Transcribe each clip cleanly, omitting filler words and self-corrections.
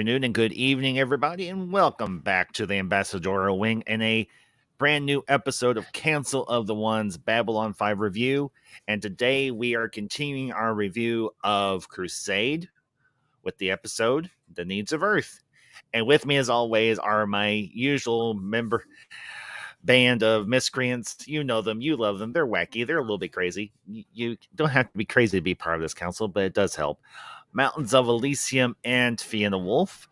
afternoon, and good evening, everybody, and welcome back to the Ambassadorial Wing and a brand new episode of Cancel of the Ones Babylon 5 review. And today we are continuing our review of Crusade with the episode The Needs of Earth. And with me, as always, are my usual member band of miscreants. You know them, you love them, they're wacky, they're a little bit crazy. You don't have to be crazy to be part of this council, but it does help. Mountains of Elysium and Fiona Wolf.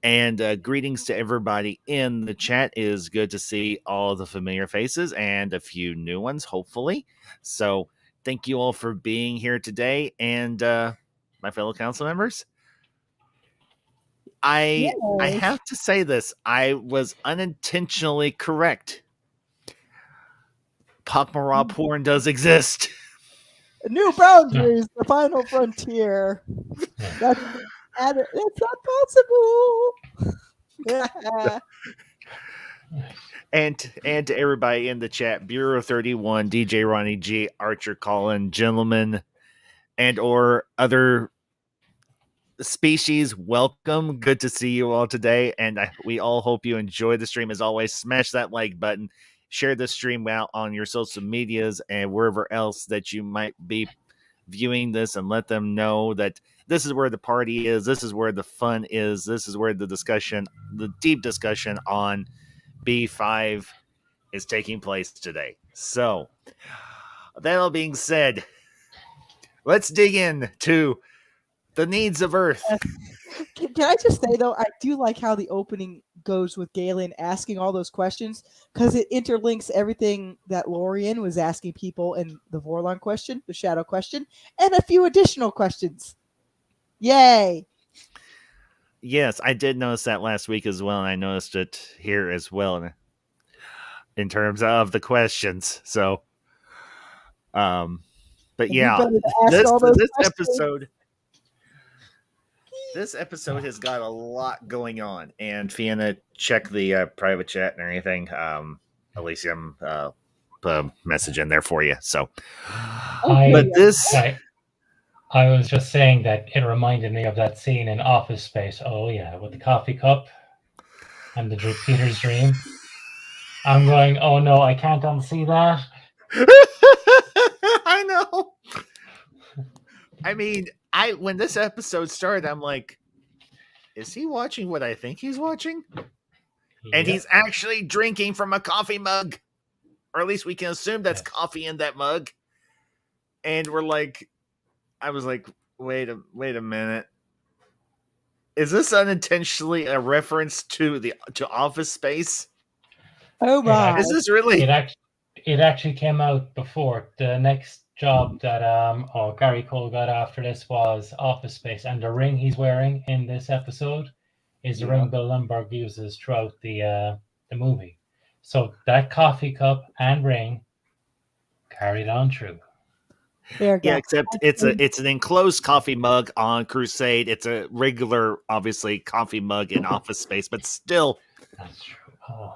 And greetings to everybody in the chat. It is good to see all the familiar faces and a few new ones, hopefully. So thank you all for being here today. And my fellow council members, I have to say this. I was unintentionally correct. Pakmara porn does exist. New boundaries, the final frontier. It's not possible. And to everybody in the chat, Bureau 31, DJ Ronnie G, Archer Colin, gentlemen, and or other species, welcome. Good to see you all today, and we all hope you enjoy the stream. As always, smash that like button, share the stream out on your social medias and wherever else that you might be viewing this, and let them know that this is where the party is, this is where the fun is, this is where the discussion, the deep discussion on B5 is taking place today. So, that all being said, let's dig into the needs of Earth. Can I just say, though, I do like how the opening goes with Galen asking all those questions, because it interlinks everything that Lorien was asking people in the Vorlon question, the Shadow question, and a few additional questions. Yay! Yes, I did notice that last week as well, and I noticed it here as well in terms of the questions. So, but yeah, this episode... This episode has got a lot going on, and Fiona, check the private chat and everything. Elysium put a message in there for you. So, I was just saying that it reminded me of that scene in Office Space. Oh yeah, with the coffee cup and the Peter's dream. I'm going, oh no, I can't unsee that. I know. I mean, when this episode started, I'm like, is he watching what I think he's watching? Yep. And he's actually drinking from a coffee mug. Or at least we can assume that's coffee in that mug. And we're like, I was like, wait a minute. Is this unintentionally a reference to Office Space? Oh my. Is this really? It actually came out before. The next job that Gary Cole got after this was Office Space, and the ring he's wearing in this episode is the ring Bill Lumberg uses throughout the movie. So that coffee cup and ring carried on through. Yeah, except it's an enclosed coffee mug on Crusade. It's a regular, obviously, coffee mug in Office Space, but still. That's true.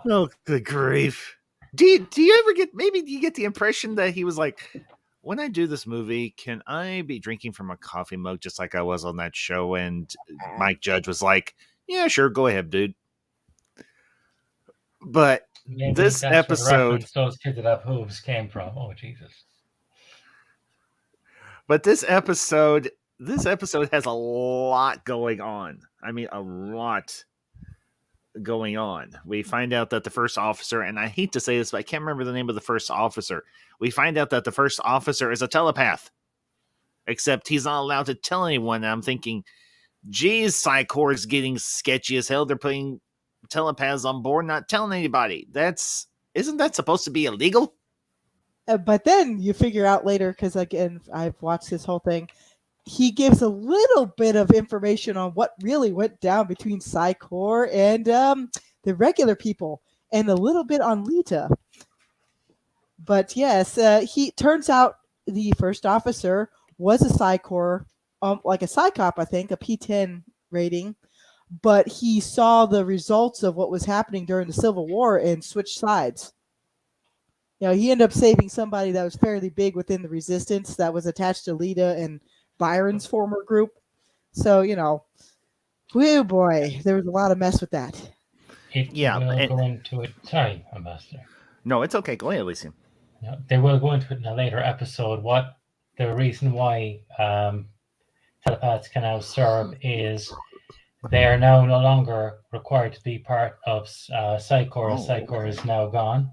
Oh good grief! Do you ever get the impression that he was like, when I do this movie, can I be drinking from a coffee mug just like I was on that show? And Mike Judge was like, yeah, sure, go ahead, dude. But maybe this episode, those kids that have hooves came from. Oh, Jesus. But this episode has a lot going on. I mean, a lot going on. We find out that the first officer, and I hate to say this, but I can't remember the name of the first officer. We find out that the first officer is a telepath, except he's not allowed to tell anyone. And I'm thinking, geez, Psychor is getting sketchy as hell. They're putting telepaths on board, not telling anybody. Isn't that supposed to be illegal? But then you figure out later, because again, I've watched this whole thing, he gives a little bit of information on what really went down between Psychor and the regular people, and a little bit on Lita. But yes, he turns out the first officer was a Psychor, like a Psychop, I think, a P10 rating. But he saw the results of what was happening during the Civil War and switched sides. He ended up saving somebody that was fairly big within the Resistance that was attached to Lita and Byron's former group. So, Whew, boy, there was a lot of mess with that. It Yeah, will and go into it. Sorry, Ambassador. no, it's okay. Go ahead, Elysium. They will go into it in a later episode. What the reason why telepaths can now serve is they are now no longer required to be part of Psychor. Psychor is now gone.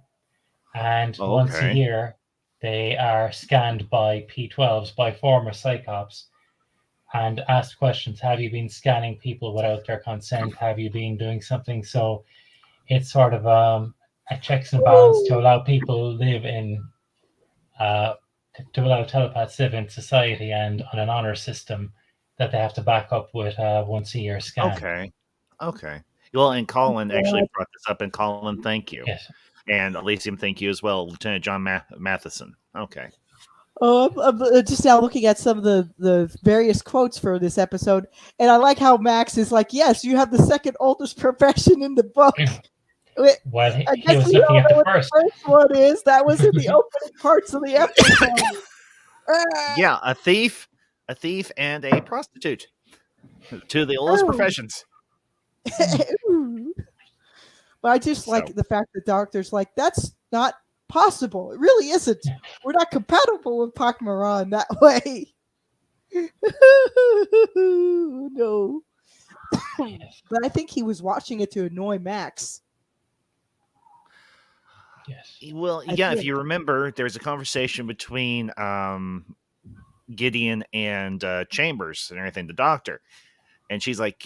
And once a Okay. year, they are scanned by P12s, by former Psychops, and asked questions. Have you been scanning people without their consent? Have you been doing something? So it's sort of a checks and balance to allow people live in, to allow telepaths live in society and on an honor system that they have to back up with a once a year scan. Okay. Well, and Colin actually brought this up, and Colin, thank you. Yes. And Elysium, thank you as well, Lieutenant John Matheson. Okay. Oh, I'm just now looking at some of the various quotes for this episode, and I like how Max is like, "Yes, you have the second oldest profession in the book." Well, I he guess was we looking all at know the what first. the first one is. That was in the opening parts of the episode. Yeah, a thief, and a prostitute. Two of the oldest professions. But I just like the fact that Doctor's like, that's not possible. It really isn't. We're not compatible with Pakmaran that way. No. But I think he was watching it to annoy Max. Yes. Well, yeah, if you remember, there's a conversation between Gideon and Chambers and everything, the doctor. And she's like,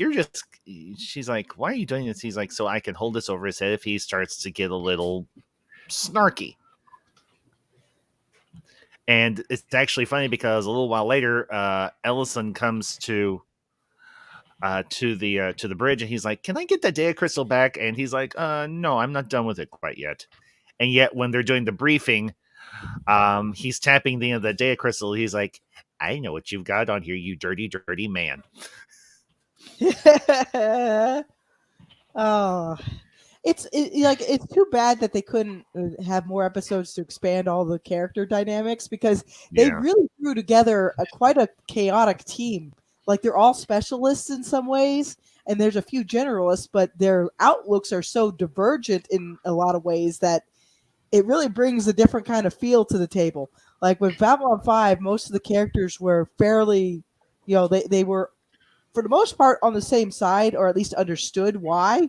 she's like, why are you doing this? He's like, so I can hold this over his head if he starts to get a little snarky. And it's actually funny because a little while later, Ellison comes to the bridge, and he's like, "Can I get that data crystal back?" And he's like, "No, I'm not done with it quite yet." And yet, when they're doing the briefing, he's tapping the end of the data crystal. He's like, "I know what you've got on here, you dirty, dirty man." Oh, it's too bad that they couldn't have more episodes to expand all the character dynamics, because they really threw together quite a chaotic team. Like, they're all specialists in some ways, and there's a few generalists, but their outlooks are so divergent in a lot of ways that it really brings a different kind of feel to the table. Like with Babylon 5, most of the characters were fairly, they were, for the most part, on the same side, or at least understood why.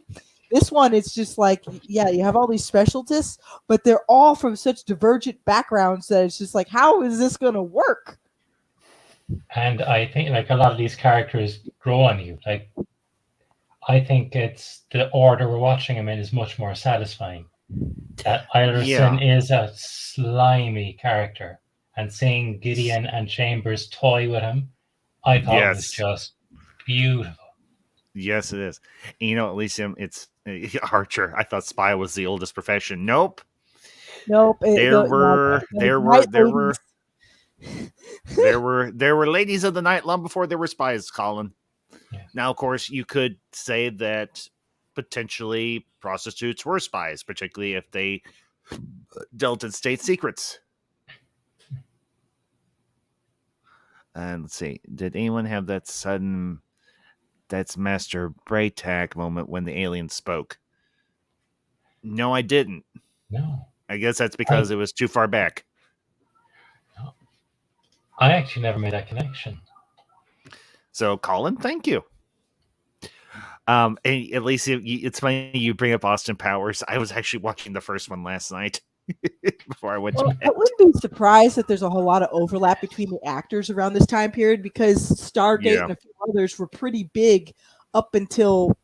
This one, it's just like, yeah, you have all these specialists, but they're all from such divergent backgrounds that it's just like, how is this going to work? And I think, like, a lot of these characters grow on you. Like, I think it's the order we're watching them in is much more satisfying. That Ilerson is a slimy character, and seeing Gideon and Chambers toy with him, I thought was just beautiful. Yes, it is. And, Elysium, it's Archer. I thought spy was the oldest profession. Nope. There were ladies of the night long before there were spies, Colin. Yeah. Now, of course, you could say that potentially prostitutes were spies, particularly if they dealt in state secrets. And let's see, did anyone have that sudden "that's Master Braytac" moment when the alien spoke? No, I didn't. No. I guess that's because it was too far back. No. I actually never made that connection. So, Colin, thank you. And at least it's funny you bring up Austin Powers. I was actually watching the first one last night before I went to bed. I wouldn't be surprised that there's a whole lot of overlap between the actors around this time period, because Stargate and a few others were pretty big up until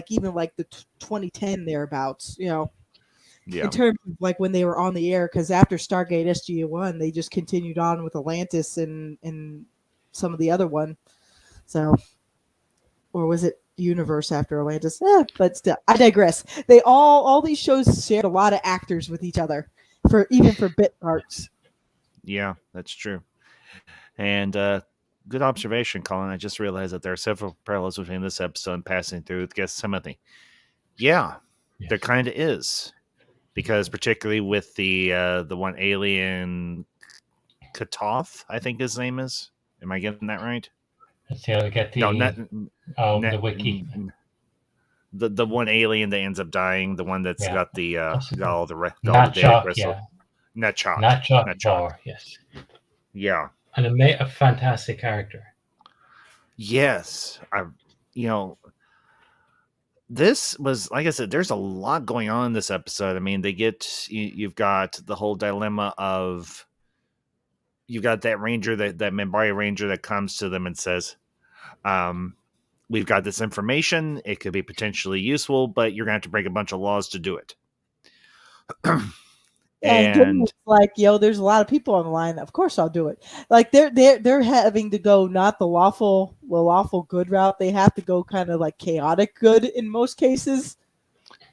even the 2010 thereabouts, in terms of when they were on the air, because after Stargate SG-1, they just continued on with Atlantis and some of the other one. So, or was it Universe after Atlantis? But still, I digress. They all these shows shared a lot of actors with each other, even for bit parts. Yeah, that's true. And good observation, Colin. I just realized that there are several parallels between this episode and Passing Through with Guest Timothy. Yeah, there kind of is, because particularly with the one alien, Katoth, I think his name is. Am I getting that right? Let's see how we get the... No, Oh, Ne- the wiki. the one alien that ends up dying, the one that's Yeah. got the got all the Not data Chalk, crystal. yeah. Netchok. Not Chalk Netchok. Bar, yes. Yeah. And a fantastic character. Yes. This was, like I said, there's a lot going on in this episode. I mean, you've got the whole dilemma of, you've got that ranger, that Minbari ranger that comes to them and says, we've got this information. It could be potentially useful, but you're going to have to break a bunch of laws to do it. And Gideon's like, yo, there's a lot of people on the line. Of course I'll do it. Like they're having to go not the lawful good route. They have to go kind of like chaotic good in most cases.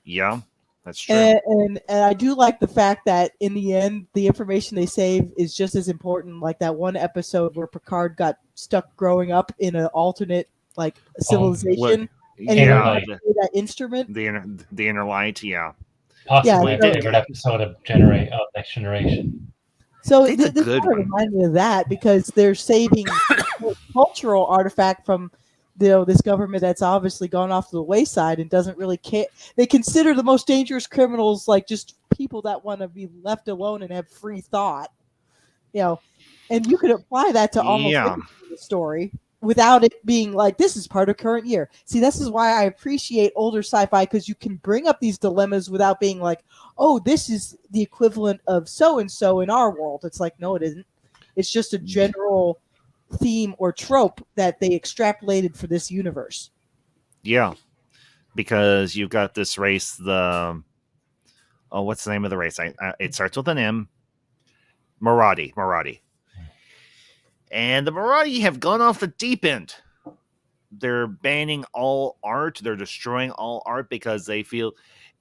Yeah, that's true. And I do like the fact that in the end, the information they save is just as important. Like that one episode where Picard got stuck growing up in an alternate like civilization, and he learned that instrument. The inner light, yeah. Possibly my favorite episode of Next Generation. So this kind of reminds me of that, because they're saving a cultural artifact from this government that's obviously gone off to the wayside and doesn't really care. They consider the most dangerous criminals like just people that want to be left alone and have free thought. And you could apply that to almost any story without it being like, this is part of current year. See, this is why I appreciate older sci-fi, because you can bring up these dilemmas without being like, oh, this is the equivalent of so-and-so in our world. It's like, no, it isn't. It's just a general theme or trope that they extrapolated for this universe. Yeah, because you've got this race, what's the name of the race? It starts with an M. Maradi. And the Maradi have gone off the deep end. They're banning all art. They're destroying all art because they feel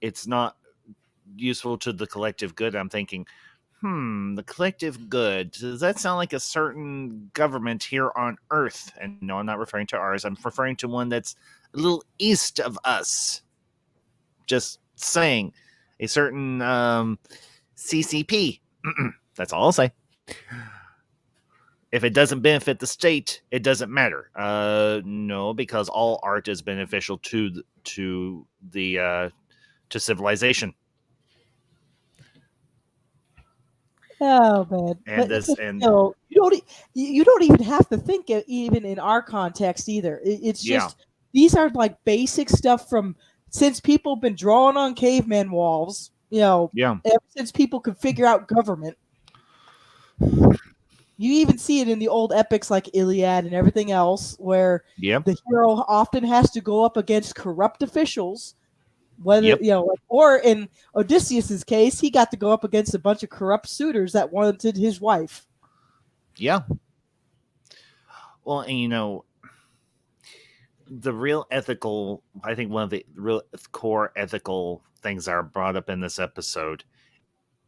it's not useful to the collective good. I'm thinking, the collective good, does that sound like a certain government here on Earth? And no, I'm not referring to ours. I'm referring to one that's a little east of us. Just saying. A certain CCP. That's all I'll say. If it doesn't benefit the state, it doesn't matter. No, because all art is beneficial to civilization. Oh man! You don't even have to think it, even in our context either. It's just these are like basic stuff from since people have been drawing on caveman walls. Ever since people could figure out government. You even see it in the old epics like Iliad and everything else, where the hero often has to go up against corrupt officials. Whether or in Odysseus's case, he got to go up against a bunch of corrupt suitors that wanted his wife. Yeah. Well, and the real ethical, I think one of the real core ethical things that are brought up in this episode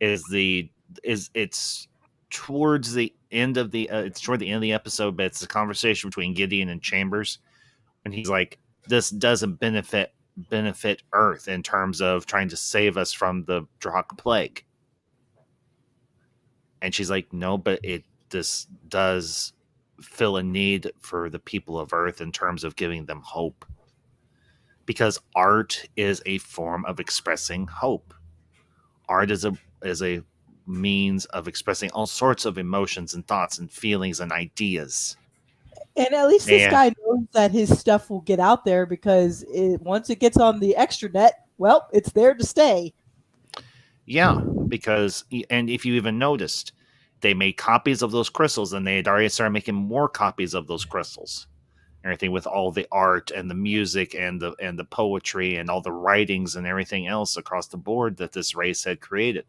is it's towards the end of the episode, but it's a conversation between Gideon and Chambers, and he's like, this doesn't benefit Earth in terms of trying to save us from the Drakh plague. And she's like, no, but this does fill a need for the people of Earth in terms of giving them hope, because art is a form of expressing hope. Art is a means of expressing all sorts of emotions and thoughts and feelings and ideas. And at least this guy knows that his stuff will get out there, because once it gets on the extranet, well, it's there to stay. Yeah, because, and if you even noticed, they made copies of those crystals, and they had already started making more copies of those crystals. Everything with all the art and the music and the poetry and all the writings and everything else across the board that this race had created.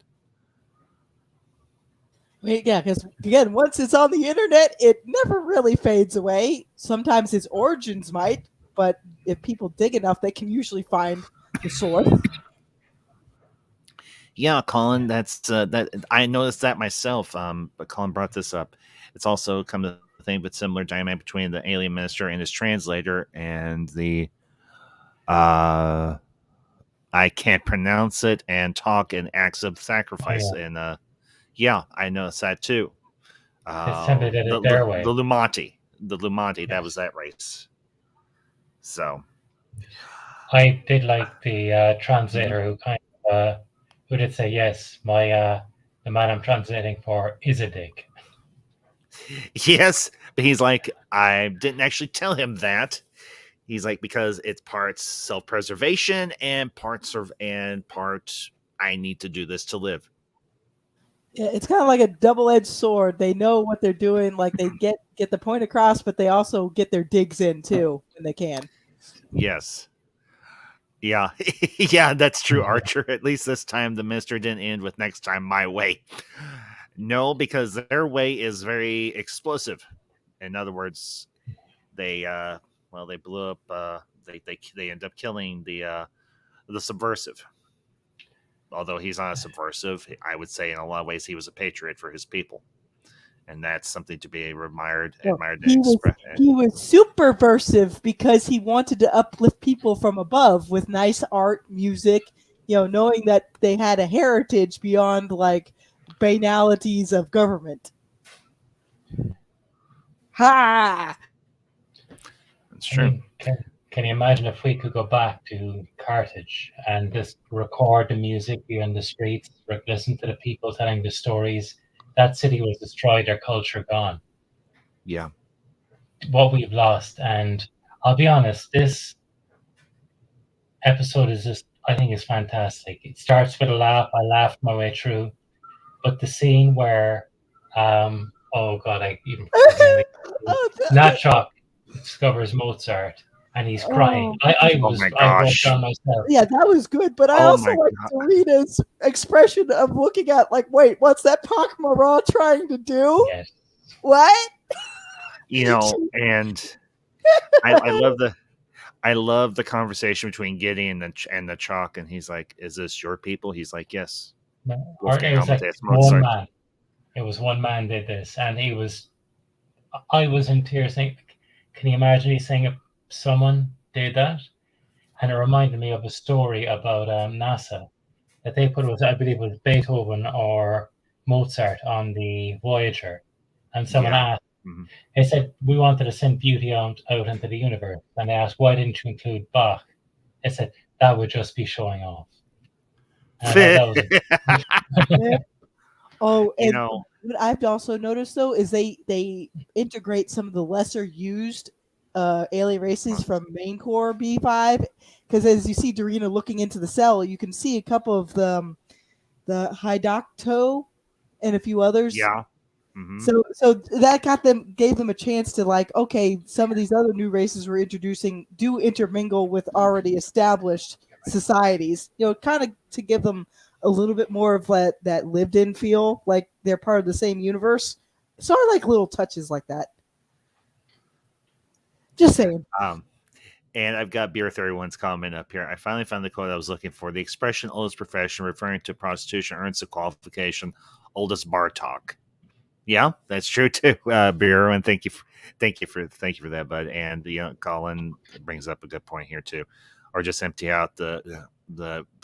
Yeah, because again, once it's on the internet, it never really fades away. Sometimes its origins might, but if people dig enough, they can usually find the source. Yeah, Colin, that's that I noticed that myself. But Colin brought this up. It's also come to think with similar dynamic between the alien minister and his translator and the I can't pronounce it, and talk in acts of sacrifice. And I noticed that too. It's tempted their way. The Lumati, that was that race. So I did like the translator who kind of who did say, yes, my the man I'm translating for is a dick. yes, but he's like, I didn't actually tell him that. He's like, because it's parts self-preservation and parts I need to do this to live. Yeah, it's kind of like a double-edged sword. They know what they're doing, like they get the point across, but they also get their digs in too when they can. Yes. Yeah. Yeah, that's true, Yeah. Archer. At least this time the minister didn't end with next time my way. No, because their way is very explosive. In other words, they they blew up they end up killing the subversive. Although he's not a subversive, I would say in a lot of ways he was a patriot for his people. And that's something to be admired Well, and he expressed. was superversive because he wanted to uplift people from above with nice art, music, knowing that they had a heritage beyond like banalities of government. Ha! That's I true. mean, can you imagine if we could go back to Carthage and just record the music, be on the streets, listen to the people telling the stories? That city was destroyed, their culture gone. Yeah. What we've lost. And I'll be honest, this episode I think is fantastic. It starts with a laugh. I laughed my way through. But the scene where, oh God, I even forget his name. Oh, Natchok discovers Mozart and he's crying. oh. I Oh my broke gosh. down myself. Yeah, that was good, but I Oh also my like God. Dorita's expression of looking at like, wait, what's that Pakmara trying to do? Yes. What? And I love the conversation between Gideon and the Chalk, and he's like, "Is this your people?" He's like, "Yes." Or it was like Amadeus one Mozart. man. It was one man did this, and I was in tears. Can you imagine he's saying if someone did that? And it reminded me of a story about NASA that they put, I believe it was Beethoven or Mozart on the Voyager, and someone Yeah. asked, Mhm. they said, we wanted to send beauty out into the universe, and they asked, why didn't you include Bach? They said, that would just be showing off. And I thought that was Oh, You and know, what I've also noticed though is they integrate some of the lesser used alien races from main core B5, because as you see Dorina looking into the cell, you can see a couple of the Hydocto and a few others. yeah. Mhm. So that gave them a chance to like, okay, some of these other new races we're introducing do intermingle with already established societies, kind of to give them a little bit more of that lived in feel, like they're part of the same universe. So I like little touches like that. Just saying. And I've got Beer 31's comment up here. I finally found the quote I was looking for. The expression oldest profession referring to prostitution earns the qualification oldest bar talk. Yeah, that's true too, Beer. And thank you for that, bud. And Colin brings up a good point here too. Or just empty out the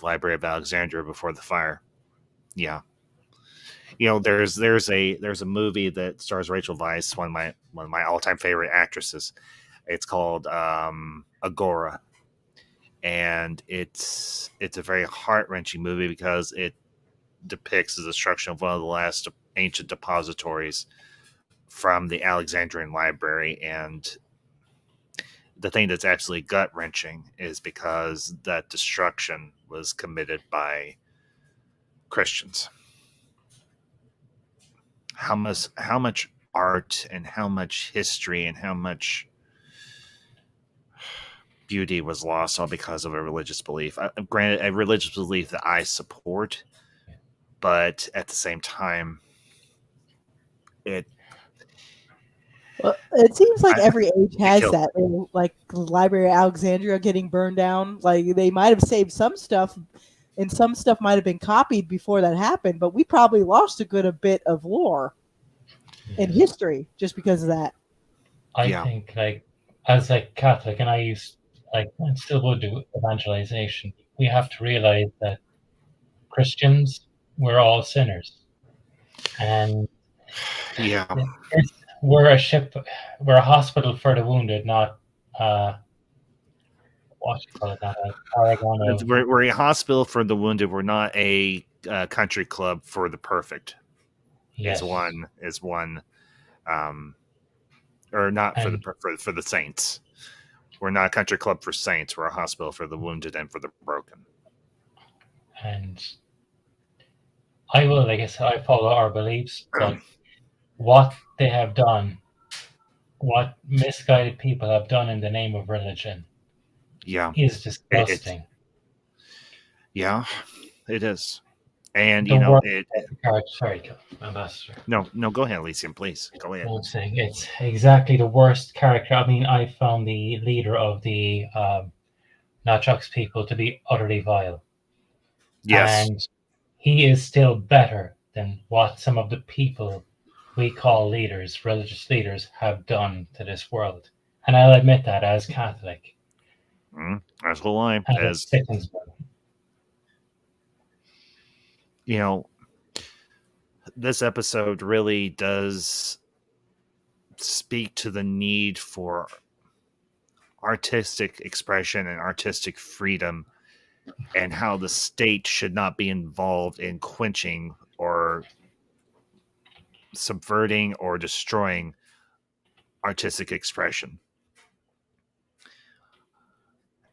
Library of Alexandria before the fire. Yeah. There's a movie that stars Rachel Weisz, one of my all time favorite actresses. It's called Agora, and it's a very heart wrenching movie because it depicts the destruction of one of the last ancient depositories from the Alexandrian Library. And the thing that's absolutely gut wrenching is because that destruction was committed by Christians. How much art and how much history and how much beauty was lost all because of a religious belief. Granted, a religious belief that I support, but at the same time, Well, it seems like every age has that. Like the Library of Alexandria getting burned down. Like they might have saved some stuff, and some stuff might have been copied before that happened. But we probably lost a bit of lore and history just because of that. I think, like, as a Catholic, and I still would do evangelization, we have to realize that Christians, we're all sinners. And we're a hospital for the wounded, not what you call it, not a paragon of We're a hospital for the wounded. We're not a country club for the perfect. yes, Is one, or not for and for the saints. We're not a country club for saints. We're a hospital for the wounded and for the broken. and I guess I follow our beliefs, but what they have done, what misguided people have done in the name of religion, Yeah, is it disgusting. yeah, it is. And The worst it sorry, Ambassador. no, go ahead, Elysium, please go ahead. I'm saying it's exactly the worst character. I mean, I found the leader of the Nachok's people to be utterly vile. Yes. And he is still better than what some of the people we call leaders, religious leaders, have done to this world. And I'll admit that as Catholic. That's whole line. And it sickens me. This episode really does speak to the need for artistic expression and artistic freedom, and how the state should not be involved in quenching or subverting or destroying artistic expression.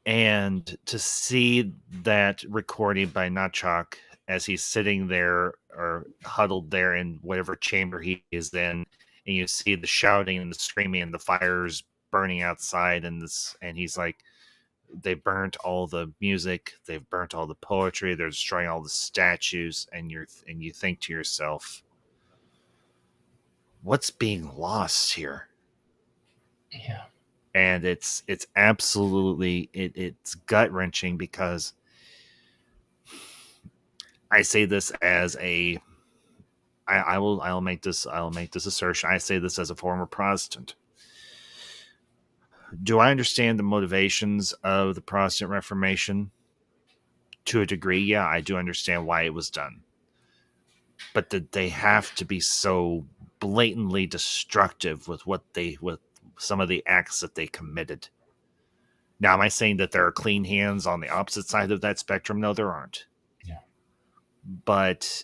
And to see that recording by Nachok as he's sitting there or huddled there in whatever chamber he is in, and you see the shouting and the screaming and the fires burning outside, and he's like, they burnt all the music, they've burnt all the poetry, they're destroying all the statues, and you think to yourself, what's being lost here? Yeah. And it's absolutely it's gut wrenching, because I say this as I'll make this assertion. I say this as a former Protestant. Do I understand the motivations of the Protestant Reformation? To a degree, yeah, I do understand why it was done. But did they have to be so blatantly destructive with some of the acts that they committed? Now, am I saying that there are clean hands on the opposite side of that spectrum? No, there aren't. Yeah. But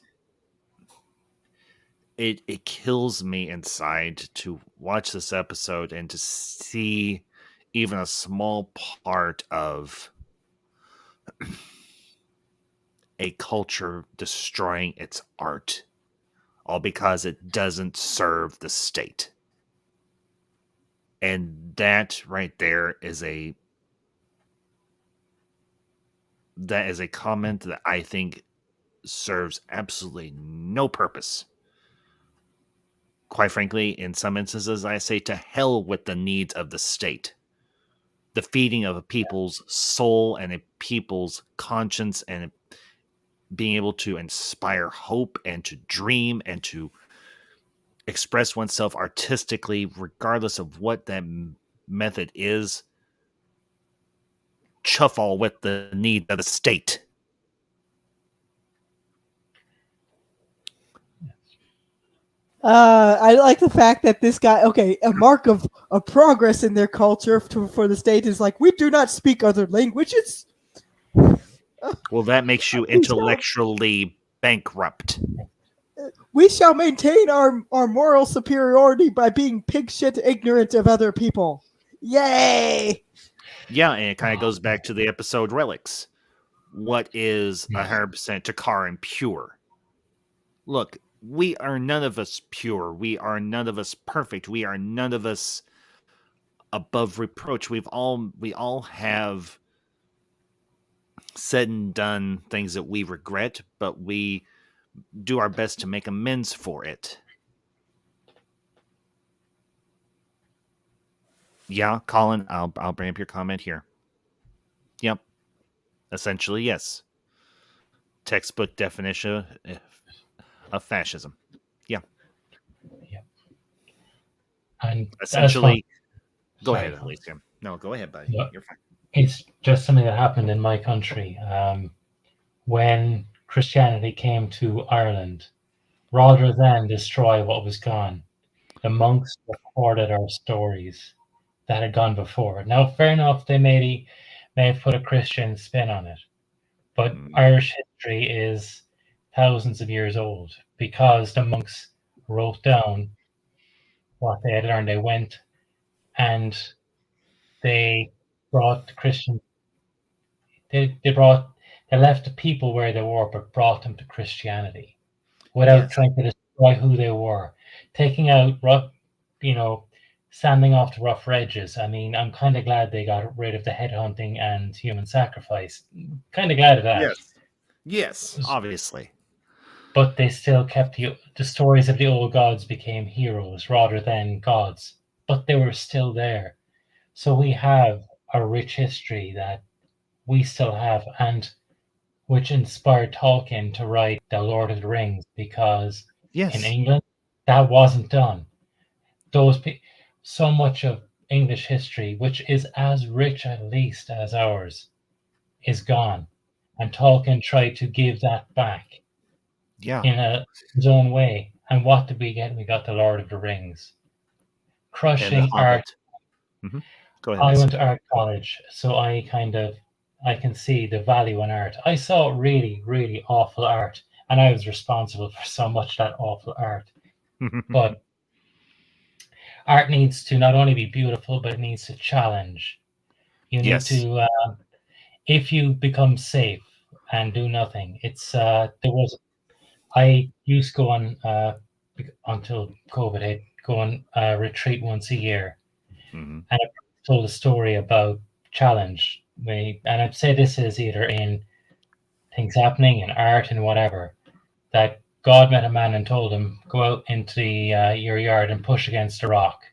it kills me inside to watch this episode and to see even a small part of a culture destroying its art, all because it doesn't serve the state. And that right there is a comment that I think serves absolutely no purpose. Quite frankly, in some instances, I say to hell with the needs of the state. The feeding of a people's soul and a people's conscience, and being able to inspire hope and to dream and to express oneself artistically, regardless of what that method is, chuff all with the need of the state. I like the fact that this guy, a mark of progress in their culture for the state is like, we do not speak other languages. Well, that makes you intellectually bankrupt. We shall maintain our moral superiority by being pig shit ignorant of other people. Yay! Yeah, and it kind of goes back to the episode Relics. What is 100% Takaran pure? Look, we are none of us pure. We are none of us perfect. We are none of us above reproach. We all have said and done things that we regret, but we do our best to make amends for it. Yeah, Colin, I'll bring up your comment here. Yep. Essentially, yes. Textbook definition of fascism. Yeah. And essentially, go ahead, Alicia. No, go ahead, buddy. Yeah. You're fine. It's just something that happened in my country. When Christianity came to Ireland, rather than destroy what was gone, the monks recorded our stories that had gone before. Now, fair enough, they maybe may have put a Christian spin on it. But Mm. Irish history is thousands of years old because the monks wrote down what they had learned. They went and they brought the Christian. They left the people where they were, but brought them to Christianity without Yes. trying to destroy who they were, taking out sanding off the rough edges. I mean, I'm kind of glad they got rid of the headhunting and human sacrifice. Kind of glad of that. Yes. Yes. Obviously. But they still kept the stories of the old gods became heroes rather than gods, but they were still there. So we have a rich history that we still have, and which inspired Tolkien to write The Lord of the Rings, because in Yes. England that wasn't done. So much of English history, which is as rich at least as ours, is gone, and Tolkien tried to give that back Yeah. in his own way. And what did we get? We got The Lord of the Rings. And the Crushing art. Hobbit. Mm-hmm. Go ahead, I Mason. went to art college, so I can see the value in art. I saw really, really awful art, and I was responsible for so much of that awful art. But art needs to not only be beautiful, but it needs to challenge. You need Yes. to, if you become safe and do nothing, I used to go on, until COVID hit, go on a retreat once a year. Mm-hmm. And I told a story about challenge. And I'd say this is either in things happening in art and whatever, that God met a man and told him, go out into your yard and push against a rock.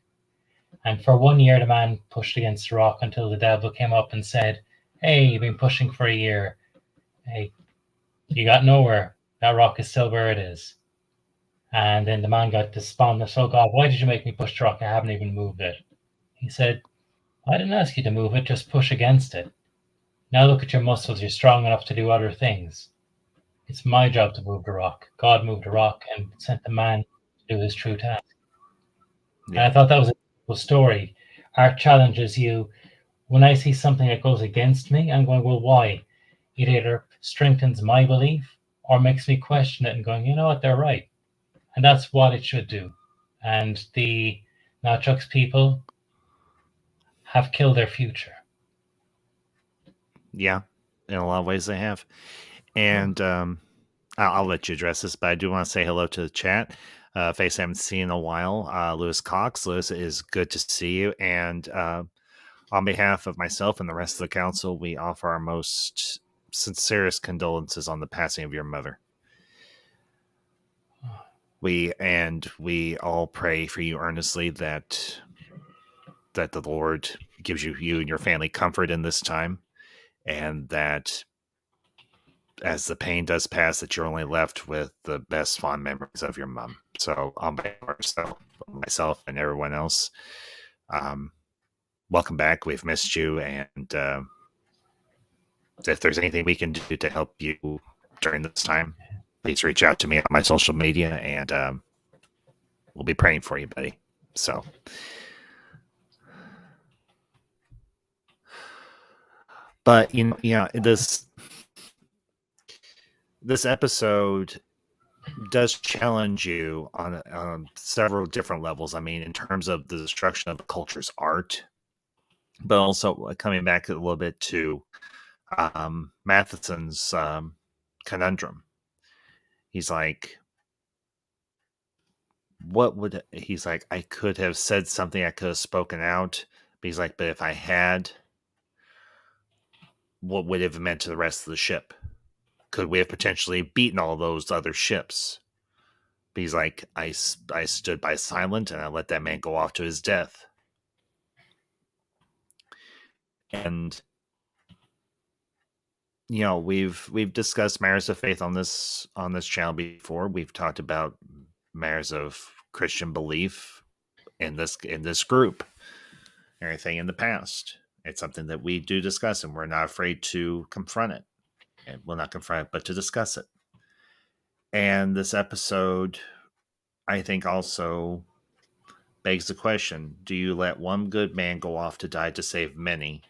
And for 1 year, the man pushed against the rock until the devil came up and said, hey, you've been pushing for a year. Hey, you got nowhere. That rock is still where it is. And then the man got despondent. So, God, why did you make me push the rock? I haven't even moved it. He said, I didn't ask you to move it, just push against it. Now look at your muscles. You're strong enough to do other things. It's my job to move the rock. God moved the rock and sent the man to do his true task. Yeah. And I thought that was a cool story. Art challenges you. When I see something that goes against me, I'm going, well, why? It either strengthens my belief or makes me question it and going, you know what, they're right. And that's what it should do. And the Notchuck's people have killed their future. Yeah. In a lot of ways they have. And I'll let you address this, but I do want to say hello to the chat. Face I haven't seen in a while. Lewis Cox. Lewis, it is good to see you. And on behalf of myself and the rest of the council, we offer our most sincerest condolences on the passing of your mother. We all pray for you earnestly that the Lord gives you and your family comfort in this time, and that as the pain does pass, that you're only left with the best fond memories of your mom. So on behalf of myself and everyone else, welcome back. We've missed you, and if there's anything we can do to help you during this time, please reach out to me on my social media, and we'll be praying for you, buddy. So, but this episode does challenge you on several different levels. I mean, in terms of the destruction of the culture's art, but also coming back a little bit to Matheson's conundrum. He's like, I could have said something, I could have spoken out, but he's like, but if I had, what would it have meant to the rest of the ship? Could we have potentially beaten all those other ships? But he's like, I stood by silent and I let that man go off to his death. And we've discussed matters of faith on this channel before. We've talked about matters of Christian belief in this group, everything in the past. It's something that we do discuss, and we're not afraid to confront it. And we'll not confront it, but to discuss it. And this episode, I think, also begs the question: do you let one good man go off to die to save many,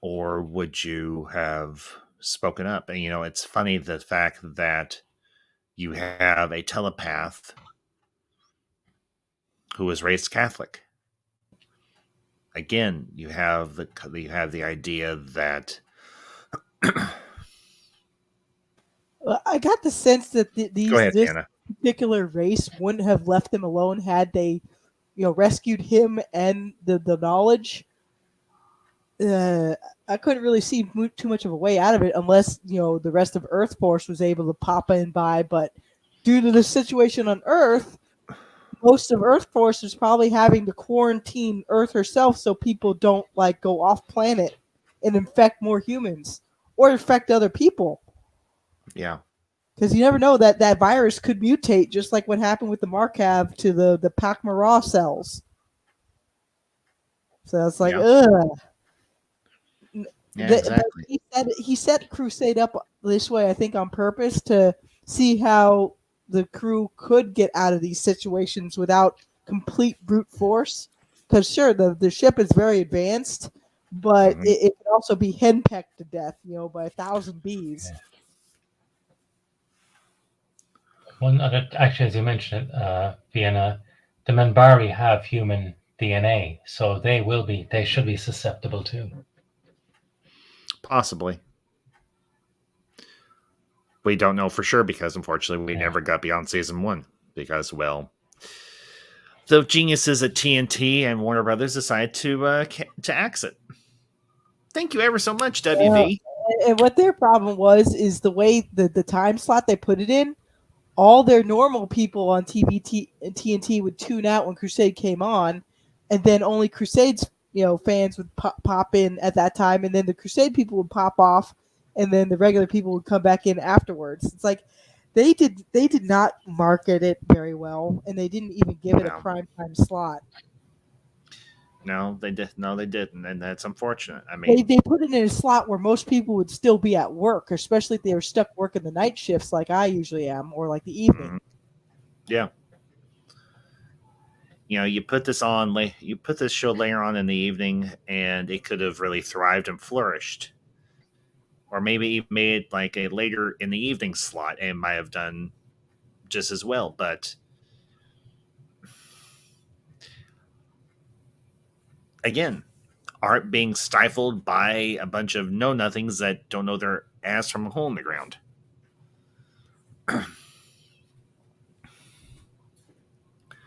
or would you have spoken up? And, it's funny the fact that you have a telepath who was raised Catholic. Again, you have the idea that I got the sense that go ahead, this Anna. particular race wouldn't have left him alone had they, rescued him and the knowledge. I couldn't really see too much of a way out of it unless the rest of Earth Force was able to pop in by. But due to the situation on Earth, most of Earth Force is probably having to quarantine Earth herself so people don't go off planet and infect more humans or infect other people. Yeah. Because you never know that virus could mutate, just like what happened with the Markav to the Pakmara cells. So it's like, ugh. Yeah, exactly. He set Crusade up this way, I think, on purpose to see how the crew could get out of these situations without complete brute force. Because sure, the ship is very advanced, but it can also be henpecked to death, by 1,000 bees. Yeah. One other, actually, as you mentioned it, Vienna, the Minbari have human DNA, so they should be susceptible too. Possibly. We don't know for sure because, unfortunately, we never got beyond season 1 because, well, the geniuses at TNT and Warner Brothers decided to axe it. Thank you ever so much, WV. And what their problem was is the way the time slot they put it in. All their normal people on TNT would tune out when Crusade came on, and then only Crusade's fans would pop in at that time, and then the Crusade people would pop off, and then the regular people would come back in afterwards. It's like they did not market it very well, and they didn't even give it a primetime slot. No, they didn't, and that's unfortunate. I mean, they put it in a slot where most people would still be at work, especially if they were stuck working the night shifts like I usually am, or like the evening. Yeah. You put this show later on in the evening, and it could have really thrived and flourished. Or maybe even made like a later in the evening slot and might have done just as well. But again, art being stifled by a bunch of know-nothings that don't know their ass from a hole in the ground.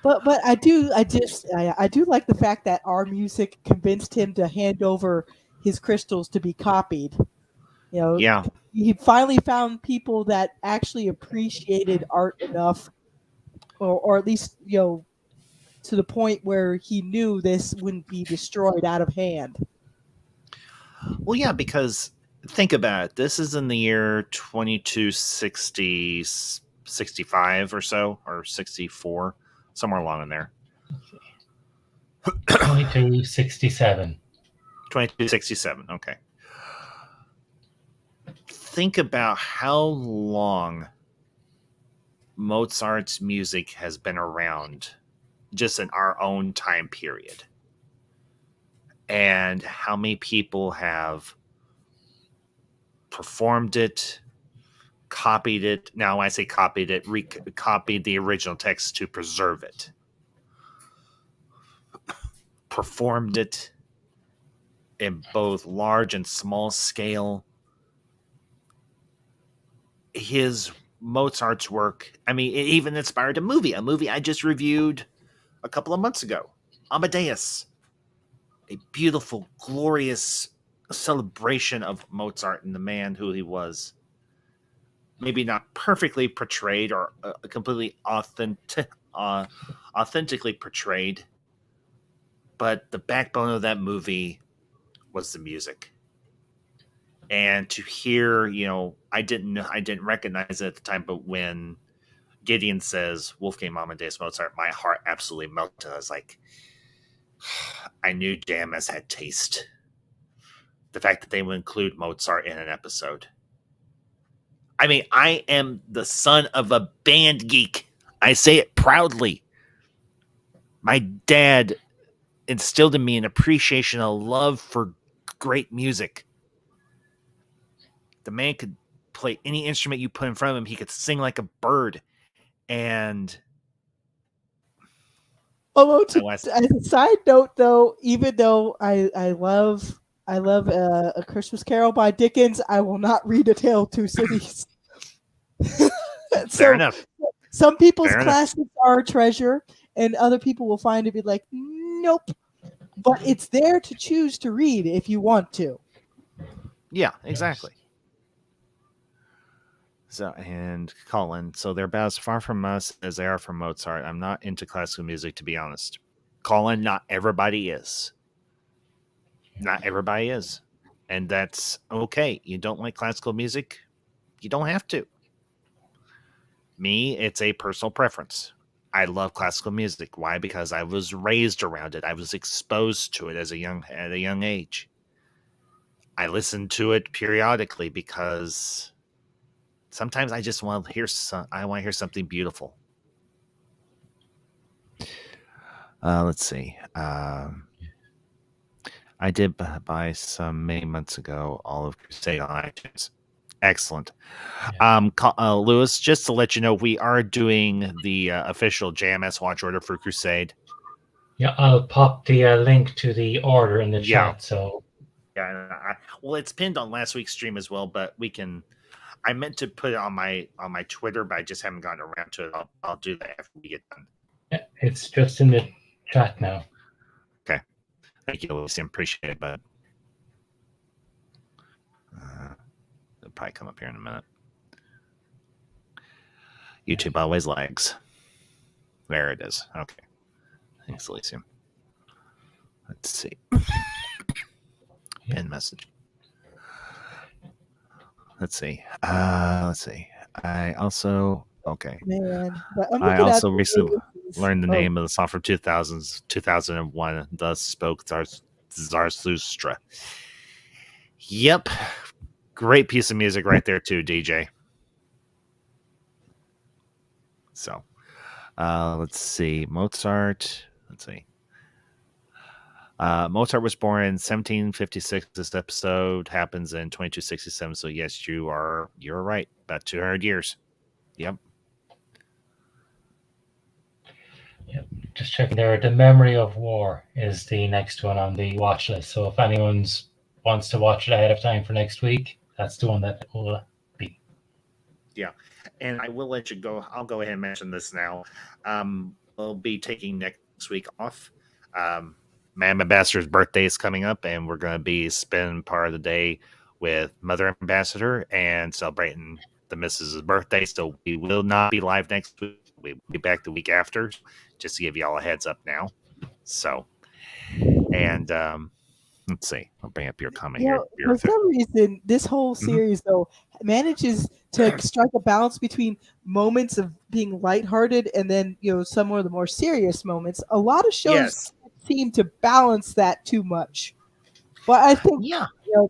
But I do like the fact that our music convinced him to hand over his crystals to be copied. Yeah. He finally found people that actually appreciated art enough, or at least to the point where he knew this wouldn't be destroyed out of hand. Well, yeah, because think about it. This is in the year 2260, 65 or so, or 64, somewhere along in there. 2267. 2267, okay. Think about how long Mozart's music has been around just in our own time period. And how many people have performed it, copied it. Now, when I say copied it, copied the original text to preserve it. Performed it in both large and small scale. His Mozart's work, I mean, it even inspired a movie I just reviewed a couple of months ago, Amadeus. A beautiful, glorious celebration of Mozart and the man who he was. Maybe not perfectly portrayed or completely authentically portrayed, but the backbone of that movie was the music. And to hear, I didn't recognize it at the time, but when Gideon says Wolfgang Amadeus Mozart, my heart absolutely melted. I was like, I knew Damas had taste. The fact that they would include Mozart in an episode. I mean, I am the son of a band geek. I say it proudly. My dad instilled in me an appreciation, a love for great music. The man could play any instrument you put in front of him. He could sing like a bird. And Although, as a side note, though, even though I love A Christmas Carol by Dickens, I will not read A Tale of Two Cities. Fair enough. Some people's classics are a treasure, and other people will find it be like, nope. But it's there to choose to read if you want to. Yeah, exactly. So, and Colin, so they're about as far from us as they are from Mozart. I'm not into classical music, to be honest. Colin, not everybody is. Not everybody is. And that's okay. You don't like classical music? You don't have to. Me, it's a personal preference. I love classical music. Why? Because I was raised around it. I was exposed to it at a young age. I listen to it periodically because sometimes I just want to hear something beautiful. Let's see. I did buy some many months ago all of Crusade on iTunes. Excellent. Yeah. Lewis, just to let you know, we are doing the official JMS watch order for Crusade. Yeah, I'll pop the link to the order in the chat. So, yeah, well, it's pinned on last week's stream as well, but we can. I meant to put it on my Twitter, but I just haven't gotten around to it. I'll do that after we get done. Yeah, it's just in the chat now. Okay, thank you, Lewis. I appreciate it, but it'll probably come up here in a minute. YouTube always lags. There it is. Okay. Thanks, Elysium. Let's see. Pin message. Let's see. I also Man, I also recently learned the name of the song from 2001. Thus spoke Zarathustra. Yep. Great piece of music right there too, DJ. So, let's see. Mozart. Let's see. Mozart was born in 1756. This episode happens in 2267. So yes, you're right. About 200 years. Yep. Yep. Just checking there. The Memory of War is the next one on the watch list. So if anyone wants to watch it ahead of time for next week, that's the one that will be. Yeah. And I will let you go. I'll go ahead and mention this now. We'll be taking next week off. Madam Ambassador's birthday is coming up, and we're going to be spending part of the day with Mother Ambassador and celebrating the Mrs.'s birthday. So we will not be live next week. We'll be back the week after, just to give you all a heads up now. So, and let's see. I'll bring up your comment here. For some reason, this whole series, though, manages to strike a balance between moments of being lighthearted and then, some of the more serious moments. A lot of shows seem to balance that too much. But I think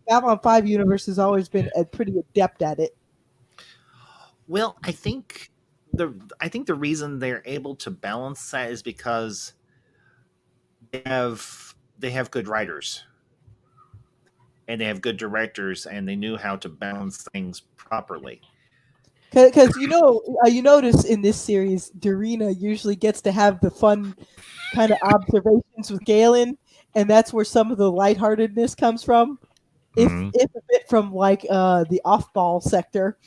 Babylon 5 universe has always been pretty adept at it. Well, I think the reason they're able to balance that is because they have good writers and they have good directors, and they knew how to balance things properly. Because you notice in this series, Darina usually gets to have the fun kind of observations with Galen, and that's where some of the lightheartedness comes from. If a bit from like the off-ball sector,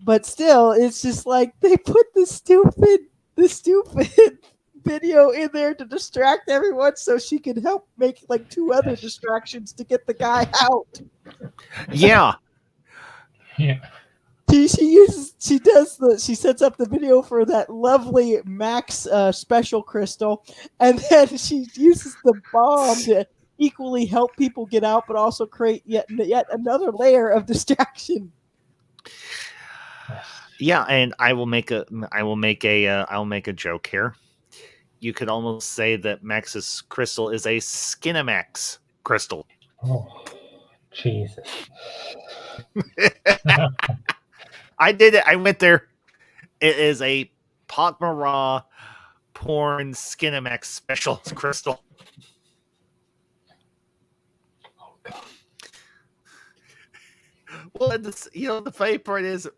but still, it's just like they put the stupid video in there to distract everyone, so she could help make like 2 other distractions to get the guy out. Yeah. She sets up the video for that lovely Max special crystal, and then she uses the bomb to equally help people get out, but also create yet another layer of distraction. Yeah, and I will make a joke here. You could almost say that Max's crystal is a Skinamax crystal. Oh, Jesus. I did it. I went there. It is a Potmara porn Skinamax special crystal. Oh, God. Well, the funny part is,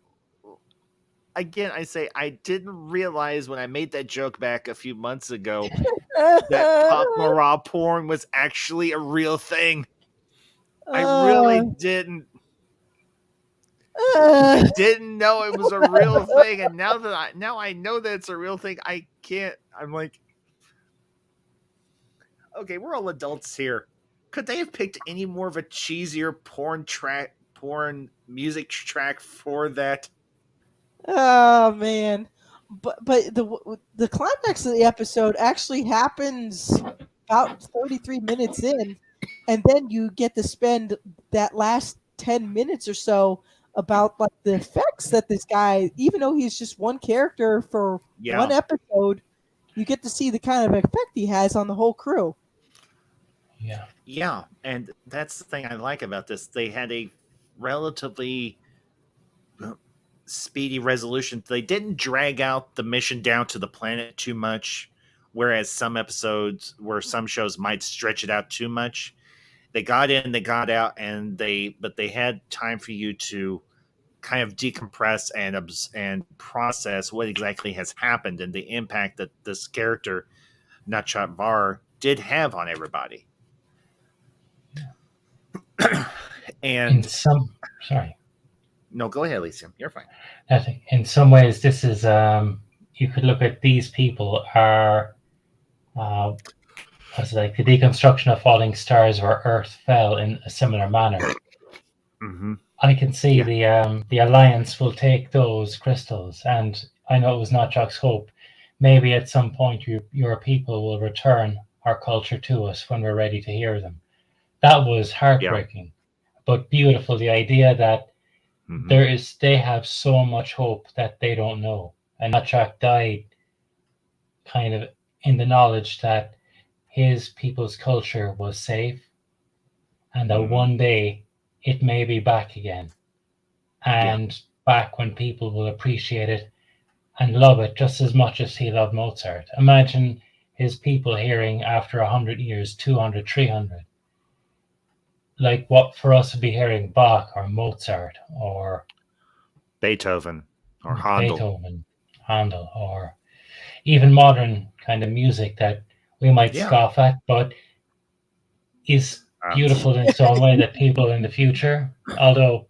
again, I say I didn't realize when I made that joke back a few months ago that cock morale porn was actually a real thing. I really didn't. I didn't know it was a real thing, and now I know that it's a real thing, I can't. I'm like, okay, we're all adults here. Could they have picked any more of a cheesier porn music track for that? Oh man, but the climax of the episode actually happens about 33 minutes in, and then you get to spend that last 10 minutes or so about like the effects that this guy, even though he's just one character for one Yeah, episode, you get to see the kind of effect he has on the whole crew. Yeah. yeah, and that's the thing I like about this. They had a relatively speedy resolution. They didn't drag out the mission down to the planet too much, whereas some shows might stretch it out too much. They got in, they got out, but they had time for you to kind of decompress and process what exactly has happened and the impact that this character Nutshot Var did have on everybody. In And some, sorry, no, go ahead, Elysium. You're fine. I think in some ways this is you could look at these people are was like the deconstruction of falling stars where Earth fell in a similar manner. Mm-hmm. I can see Yeah. the Alliance will take those crystals, and I know it was not Jock's hope. Maybe at some point your people will return our culture to us when we're ready to hear them. That was heartbreaking, but beautiful. The idea that Mm-hmm. they have so much hope that they don't know, and Nutshot died kind of in the knowledge that his people's culture was safe, and that Mm-hmm. one day it may be back again, Yeah. and back when people will appreciate it and love it just as much as he loved Mozart. Imagine his people hearing after 100 years, 200, 300, like what for us would be hearing Bach or Mozart or Beethoven or Handel. Beethoven, Handel, or even modern kind of music that we might Yeah. scoff at, but is beautiful in its own way that people in the future, although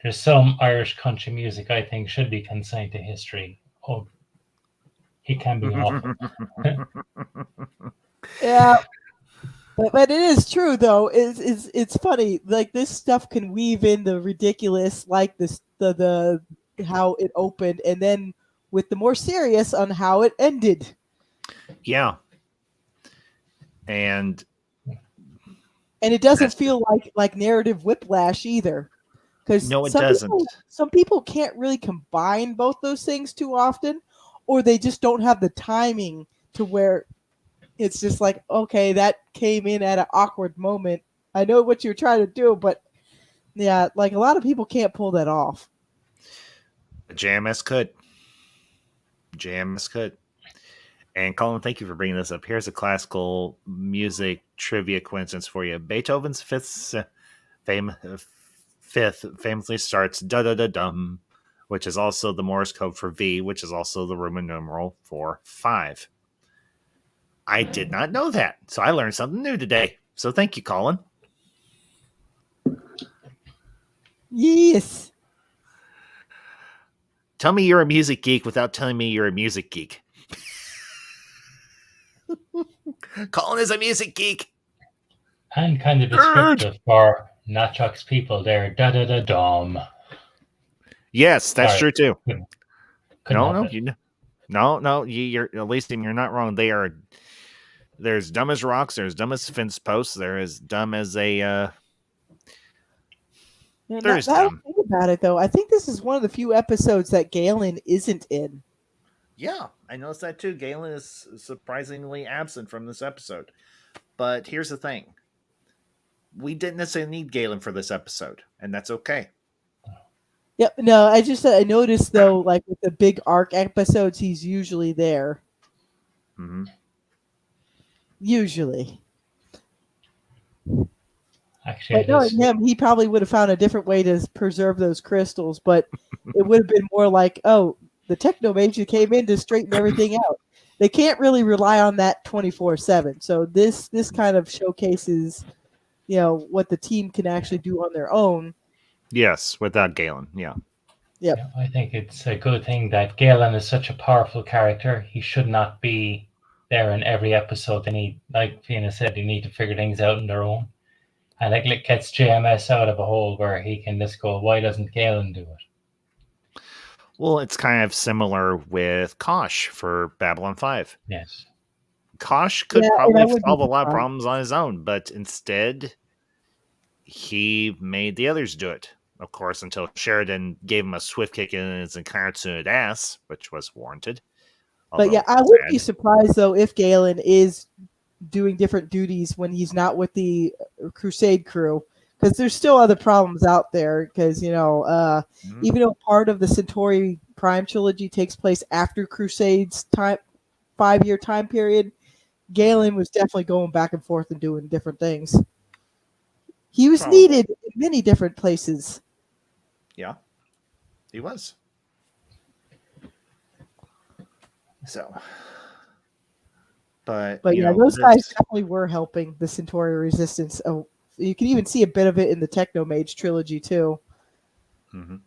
there's some Irish country music I think should be consigned to history. Oh, it can be awful. Yeah, but it is true though. It's funny. Like this stuff can weave in the ridiculous, like this the how it opened, and then with the more serious on how it ended. Yeah. And it doesn't feel like narrative whiplash either, because no, it doesn't. some people can't really combine both those things too often, or they just don't have the timing to where it's just like, okay, that came in at an awkward moment. I know what you're trying to do, but yeah, like a lot of people can't pull that off. JMS could. And Colin, thank you for bringing this up. Here's a classical music trivia coincidence for you. Beethoven's fifth famously starts da da da dum, which is also the Morse code for V, which is also the Roman numeral for 5. I did not know that, so I learned something new today. So thank you, Colin. Yes. Tell me you're a music geek without telling me you're a music geek. Colin is a music geek. And kind of descriptive for Natchok's people there. Da da da dom. Yes, that's Sorry. true too. Couldn't You're at least you're not wrong. There's dumb as rocks. There's dumb as fence posts. There is dumb as a. There's dumb. Think about it though. I think this is one of the few episodes that Galen isn't in. Yeah, I noticed that too. Galen is surprisingly absent from this episode. But here's the thing. We didn't necessarily need Galen for this episode, and that's okay. Yep. No, I noticed though, like with the big arc episodes, he's usually there. Mm-hmm. Usually. Actually, But knowing him, he probably would have found a different way to preserve those crystals. But it would have been more like, oh, the techno mage came in to straighten everything out. They can't really rely on that 24/7. So this kind of showcases, what the team can actually do on their own. Yes, without Galen. Yeah. Yep. Yeah, I think it's a good thing that Galen is such a powerful character. He should not be there in every episode. They need, like Fiona said, they need to figure things out on their own. And it gets JMS out of a hole where he can just go, why doesn't Galen do it? Well, it's kind of similar with Kosh for Babylon 5. Yes. Kosh could probably solve a lot of problems on his own, but instead he made the others do it. Of course, until Sheridan gave him a swift kick in his incarnate ass, which was warranted. But yeah, I wouldn't be surprised, though, if Galen is doing different duties when he's not with the Crusade crew, because there's still other problems out there. Because even though part of the Centauri Prime trilogy takes place after Crusade's 5-year time period, Galen was definitely going back and forth and doing different things. He was needed in many different places. Yeah, he was. So, but yeah, those guys definitely were helping the Centauri Resistance. Oh, you can even see a bit of it in the Techno Mage trilogy too. Mm-hmm.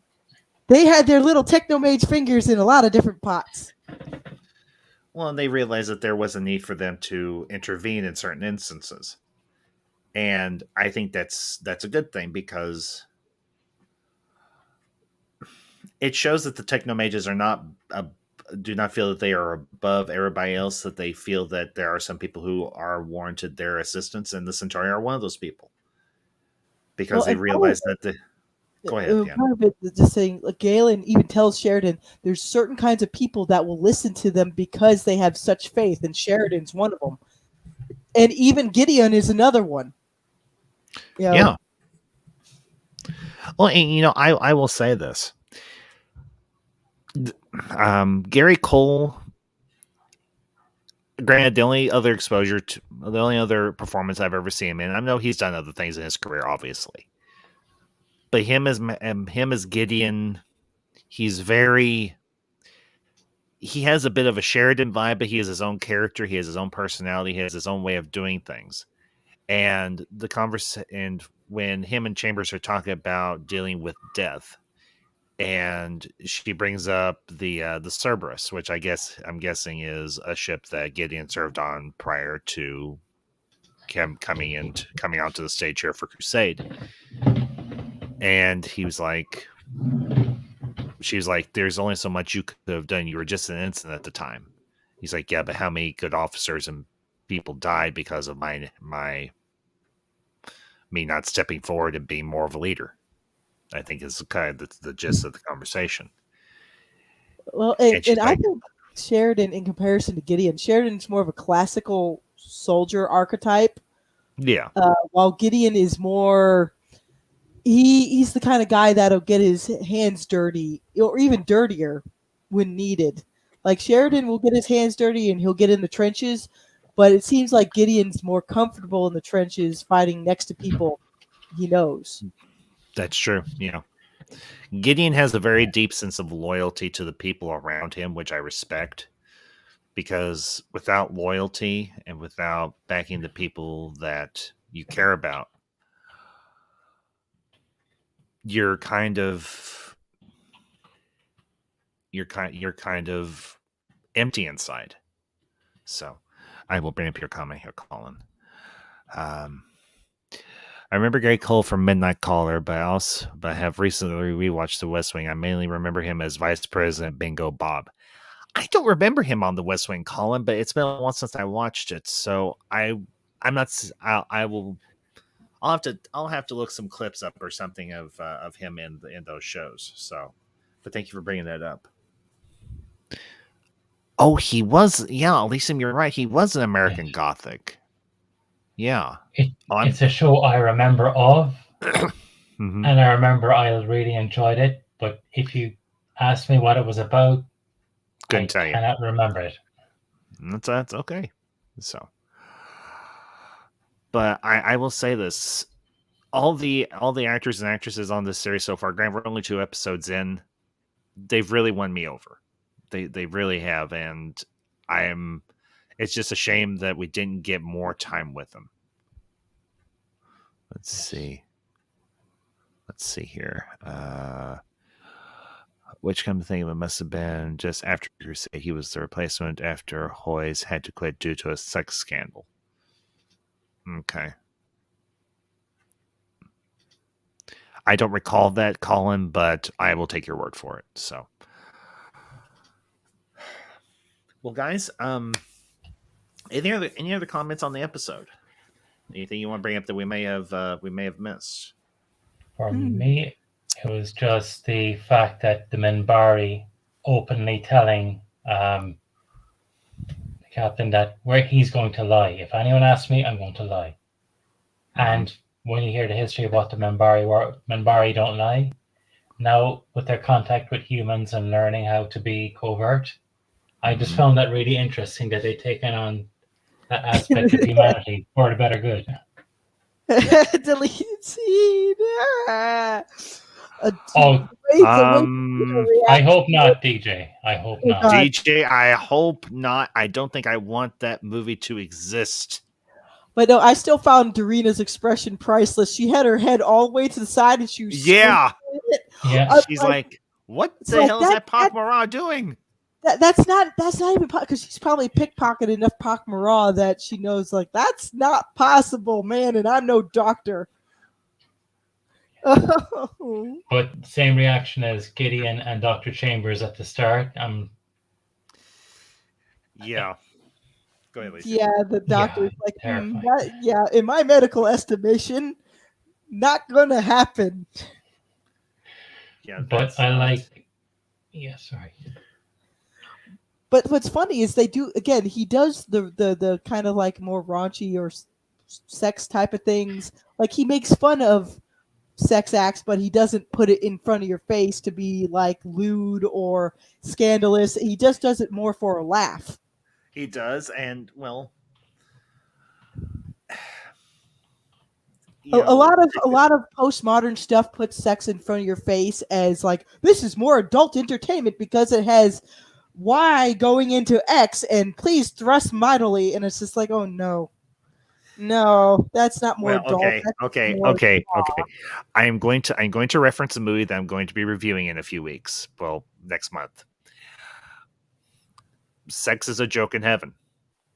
They had their little Techno Mage fingers in a lot of different pots. Well, and they realized that there was a need for them to intervene in certain instances, and I think that's a good thing, because it shows that the Techno Mages are not do not feel that they are above everybody else, that they feel that there are some people who are warranted their assistance, and the Centauri are one of those people. Because they realize that go ahead, Pam. Part of it is just saying, like, Galen even tells Sheridan there's certain kinds of people that will listen to them because they have such faith, and Sheridan's one of them. And even Gideon is another one. Yeah. Well, and, I will say this. Gary Cole, granted, the only other performance I've ever seen him in, I know he's done other things in his career, obviously, but him as Gideon, he has a bit of a Sheridan vibe, but he has his own character, he has his own personality, he has his own way of doing things. And and when him and Chambers are talking about dealing with death, and she brings up the Cerberus, which I'm guessing is a ship that Gideon served on prior to him coming onto the stage here for Crusade. And she was like, there's only so much you could have done. You were just an ensign at the time. He's like, yeah, but how many good officers and people died because of me not stepping forward and being more of a leader? I think is kind of the gist of the conversation. Well, and I think Sheridan, in comparison to Gideon, Sheridan's more of a classical soldier archetype. Yeah. While Gideon is more, he's the kind of guy that'll get his hands dirty, or even dirtier when needed. Like, Sheridan will get his hands dirty and he'll get in the trenches, but it seems like Gideon's more comfortable in the trenches fighting next to people he knows. That's true. Gideon has a very deep sense of loyalty to the people around him, which I respect, because without loyalty and without backing the people that you care about, you're kind of empty inside. So I will bring up your comment here, Colin. I remember Gary Cole from Midnight Caller, but I have recently rewatched The West Wing. I mainly remember him as Vice President Bingo Bob. I don't remember him on The West Wing, Colin, but it's been a while since I watched it, so I'll have to look some clips up or something of him in those shows. So, but thank you for bringing that up. Oh, he was. Yeah, Elysium, you're right. He was an American Gothic. Yeah. It's a show I remember of, and I remember I really enjoyed it. But if you ask me what it was about, couldn't tell you. I cannot remember it. That's okay. So, but I will say this: all the actors and actresses on this series so far, granted we're only 2 episodes in, they've really won me over. They really have, and it's just a shame that we didn't get more time with them. Let's see here. Which come to think of it must have been just after Crusade. He was the replacement after Hoyes had to quit due to a sex scandal. Okay. I don't recall that, Colin, but I will take your word for it. So, well, guys, any other comments on the episode? Anything you want to bring up that we may have missed? For me, it was just the fact that the Minbari openly telling the captain that where he's going to lie. If anyone asks me, I'm going to lie. And when you hear the history of what the Minbari don't lie, now with their contact with humans and learning how to be covert, I just found that really interesting that they've taken on that aspect of humanity for the better good. Deleted scene. I hope not, DJ. I hope not. DJ, I hope not. I don't think I want that movie to exist. But no, I still found Darina's expression priceless. She had her head all the way to the side and she was She's like, what the hell is that Pak Mara doing? That's not even because she's probably pickpocketed enough Pak Mara that she knows like that's not possible, man, and I'm no doctor. But same reaction as Gideon and Dr. Chambers at the start. Yeah. Go ahead, Lisa. Yeah, the doctor's like, in my medical estimation, not gonna happen. Yeah, but I like. Yeah, sorry. But what's funny is they do again. He does the kind of like more raunchy or sex type of things. Like he makes fun of sex acts, but he doesn't put it in front of your face to be like lewd or scandalous. He just does it more for a laugh. He does, and well, a lot of postmodern stuff puts sex in front of your face as like this is more adult entertainment because it has Y going into X and please thrust mightily, and it's just like, oh no, that's not more adult. Okay. I'm going to reference a movie that I'm going to be reviewing in a few weeks. Well, next month. Sex is a joke in heaven.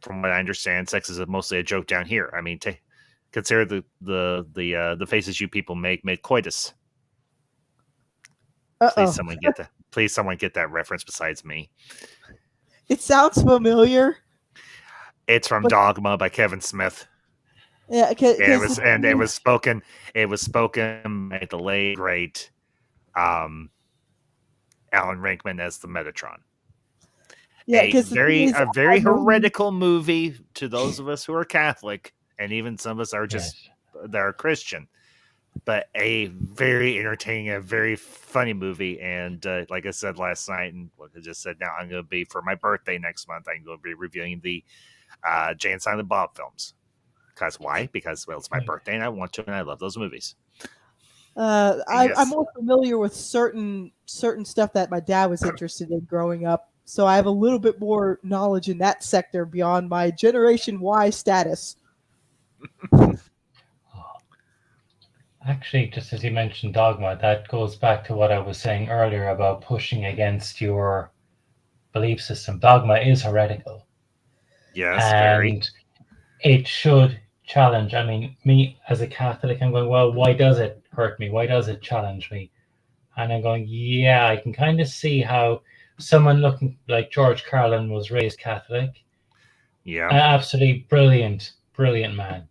From what I understand, sex is mostly a joke down here. I mean, consider the faces you people make mid-coitus. Please someone get that reference besides me. It sounds familiar. It's from Dogma by Kevin Smith. Yeah, it was spoken by the late great Alan Rickman as the Metatron. Yeah, a very heretical movie to those of us who are Catholic, and even some of us are just that are Christian. But a very entertaining, a very funny movie, and like I said last night, and what I just said now, I'm going to be for my birthday next month. I'm going to be reviewing the Jay and Silent Bob films. Because why? Because it's my birthday, and I want to, and I love those movies. I'm more familiar with certain stuff that my dad was interested in growing up, so I have a little bit more knowledge in that sector beyond my Generation Y status. Actually, just as you mentioned Dogma, that goes back to what I was saying earlier about pushing against your belief system. Dogma is heretical. Yes, and it should challenge. I mean, me as a Catholic, I'm going, well, why does it hurt me? Why does it challenge me? And I'm going, yeah, I can kind of see how someone looking like George Carlin was raised Catholic. Yeah. An absolutely brilliant man.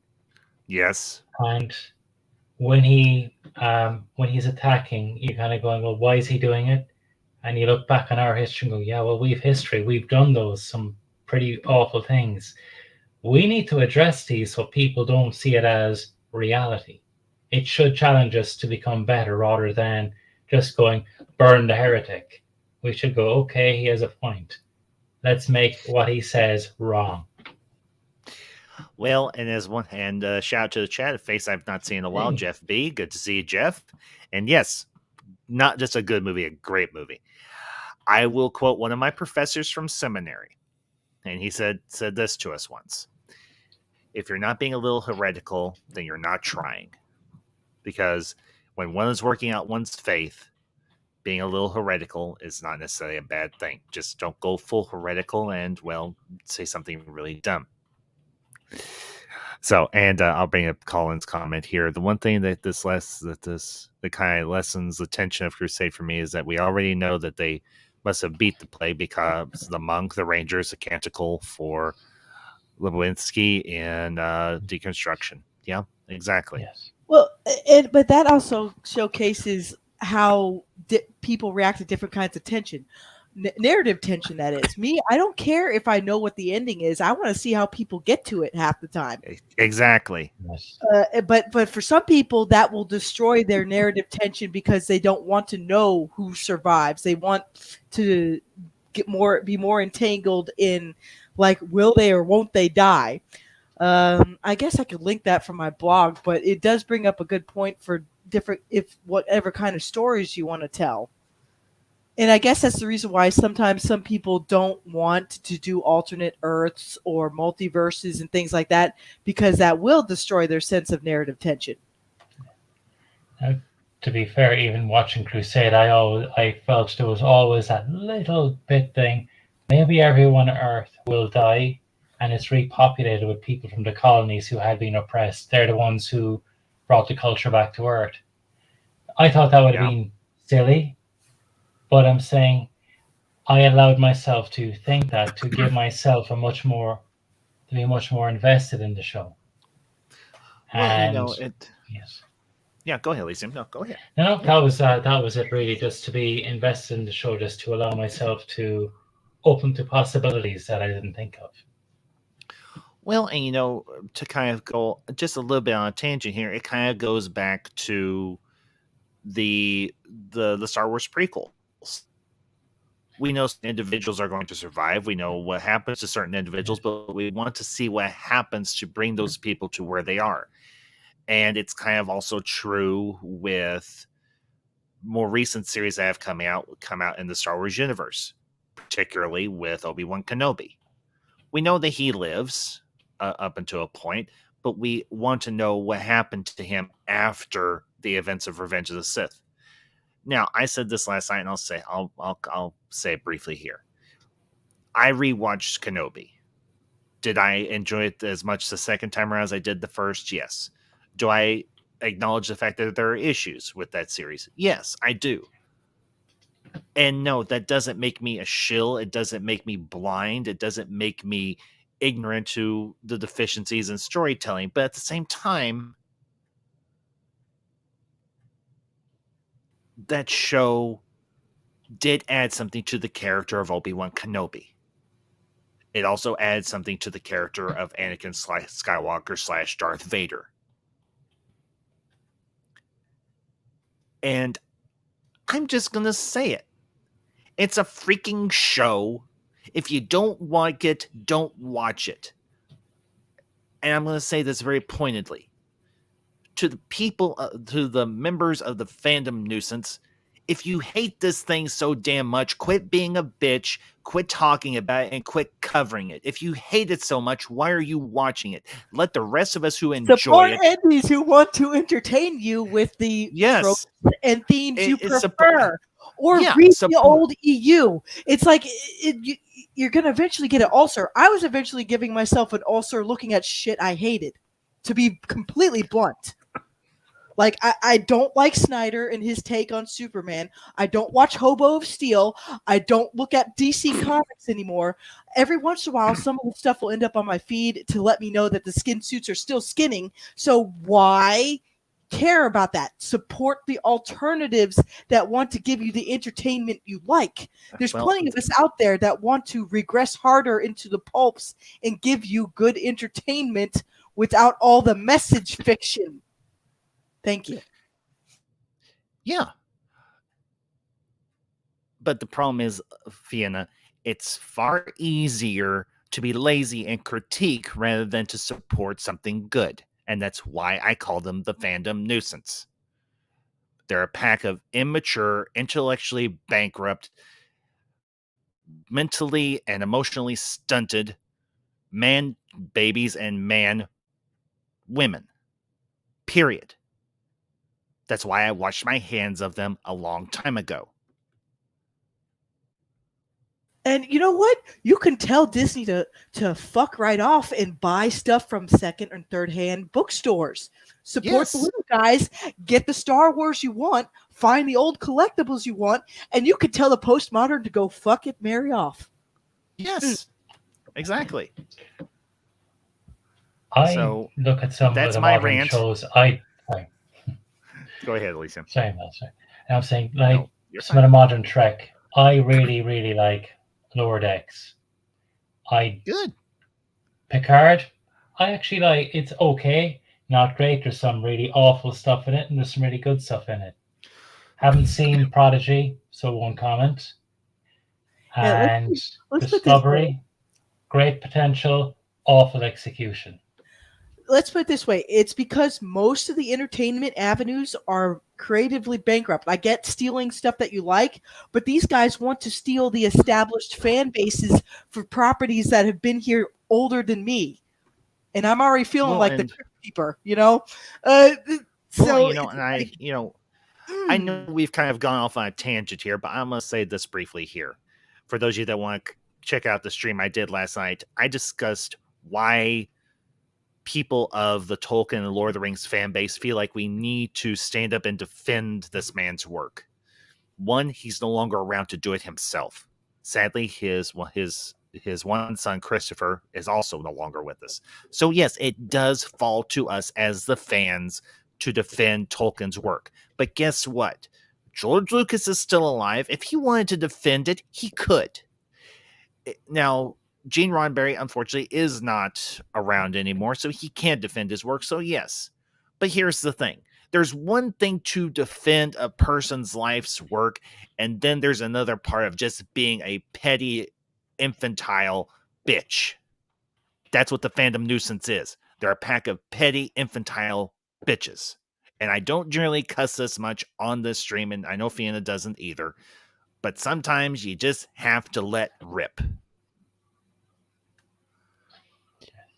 Yes. And when he's attacking, you're kind of going, well, why is he doing it? And you look back on our history and go, yeah, well, we've history. We've done some pretty awful things. We need to address these so people don't see it as reality. It should challenge us to become better rather than just going, burn the heretic. We should go, okay, he has a point. Let's make what he says wrong. Well, and as one and shout out to the chat, a face I've not seen in a while, Hey. Jeff B. Good to see you, Jeff. And yes, not just a good movie, a great movie. I will quote one of my professors from seminary, and he said this to us once: "If you're not being a little heretical, then you're not trying, because when one is working out one's faith, being a little heretical is not necessarily a bad thing. Just don't go full heretical and, well, say something really dumb." So, and I'll bring up Colin's comment here. The one thing that the kind of lessens the tension of Crusade for me is that we already know that they must have beat the play because the monk, the rangers, the canticle for Lewinsky in deconstruction. Yeah, exactly. Yes. Well, but that also showcases how people react to different kinds of tension. Narrative tension, that is. Me, I don't care if I know what the ending is. I want to see how people get to it half the time. Exactly. Yes. But for some people, that will destroy their narrative tension because they don't want to know who survives. They want to be more entangled in, like, will they or won't they die? I guess I could link that from my blog, but it does bring up a good point for different, if whatever kind of stories you want to tell. And I guess that's the reason why sometimes some people don't want to do alternate Earths or multiverses and things like that, because that will destroy their sense of narrative tension. Now, to be fair, even watching Crusade, I felt there was always that little bit thing. Maybe everyone on Earth will die, and it's repopulated with people from the colonies who had been oppressed. They're the ones who brought the culture back to Earth. I thought that would have been silly, but I'm saying I allowed myself to think that, to give myself to be much more invested in the show. Well, And yes. Yeah, go ahead, Elysium. No, go ahead. No, that was it really, just to be invested in the show, just to allow myself to open to possibilities that I didn't think of. Well, and to kind of go just a little bit on a tangent here, it kind of goes back to the Star Wars prequels. We know individuals are going to survive. We know what happens to certain individuals, but we want to see what happens to bring those people to where they are. And it's kind of also true with more recent series that have come out in the Star Wars universe, particularly with Obi-Wan Kenobi. We know that he lives up until a point, but we want to know what happened to him after the events of Revenge of the Sith. Now, I said this last night, and I'll say it briefly here. I rewatched Kenobi. Did I enjoy it as much the second time around as I did the first? Yes. Do I acknowledge the fact that there are issues with that series? Yes, I do. And no, that doesn't make me a shill. It doesn't make me blind. It doesn't make me ignorant to the deficiencies in storytelling. But at the same time, that show did add something to the character of Obi-Wan Kenobi. It also adds something to the character of Anakin Skywalker / Darth Vader. And I'm just going to say it. It's a freaking show. If you don't like it, don't watch it. And I'm going to say this very pointedly. To the people, to the members of the fandom nuisance, if you hate this thing so damn much, quit being a bitch, quit talking about it, and quit covering it. If you hate it so much, why are you watching it? Let the rest of us who enjoy Support it... indies who want to entertain you with the tropes and themes you prefer. Read the old EU. It's like you're going to eventually get an ulcer. I was eventually giving myself an ulcer looking at shit I hated, to be completely blunt. Like, I don't like Snyder and his take on Superman. I don't watch Hobo of Steel. I don't look at DC Comics anymore. Every once in a while, some of the stuff will end up on my feed to let me know that the skin suits are still skinning. So why care about that? Support the alternatives that want to give you the entertainment you like. There's plenty of us out there that want to regress harder into the pulps and give you good entertainment without all the message fiction. Thank you. Yeah. But the problem is, Fiona, it's far easier to be lazy and critique rather than to support something good. And that's why I call them the fandom nuisance. They're a pack of immature, intellectually bankrupt, mentally and emotionally stunted man babies and man women. Period. That's why I washed my hands of them a long time ago. And you know what? You can tell Disney to fuck right off and buy stuff from second and third hand bookstores. Support the Yes. little guys, get the Star Wars you want, find the old collectibles you want, and you can tell the postmodern to go fuck it, marry off. Yes. Exactly. I So, look at some of that's the my modern rant. shows. Go ahead, Alicia. Sorry, man, sorry. I'm saying, like, No, you're some of fine. the modern Trek, I really, really like Lower Decks. Good. Picard, I actually like. It's okay, not great. There's some really awful stuff in it, and there's some really good stuff in it. Haven't seen Prodigy, so won't comment. Yeah, And let's put this way. Discovery, great potential, awful execution. Let's put it this way. It's because most of the entertainment avenues are creatively bankrupt. I get stealing stuff that you like, but these guys want to steal the established fan bases for properties that have been here older than me. And I'm already feeling Well, like the and- Crypt Keeper, you know? So Well, and it's I, like, I know we've kind of gone off on a tangent here, but I'm going to say this briefly here. For those of you that want to check out the stream I did last night, I discussed why people of the Tolkien and Lord of the Rings fan base feel like we need to stand up and defend this man's work. One, he's no longer around to do it himself. Sadly, his one son, Christopher, is also no longer with us. So yes, it does fall to us as the fans to defend Tolkien's work. But guess what? George Lucas is still alive. If he wanted to defend it, he could. Now, Gene Roddenberry, unfortunately, is not around anymore, so he can't defend his work. So yes. But here's the thing. There's one thing to defend a person's life's work, and then there's another part of just being a petty, infantile bitch. That's what the fandom nuisance is. They're a pack of petty, infantile bitches. And I don't generally cuss this much on this stream, and I know Fiona doesn't either. But sometimes you just have to let rip.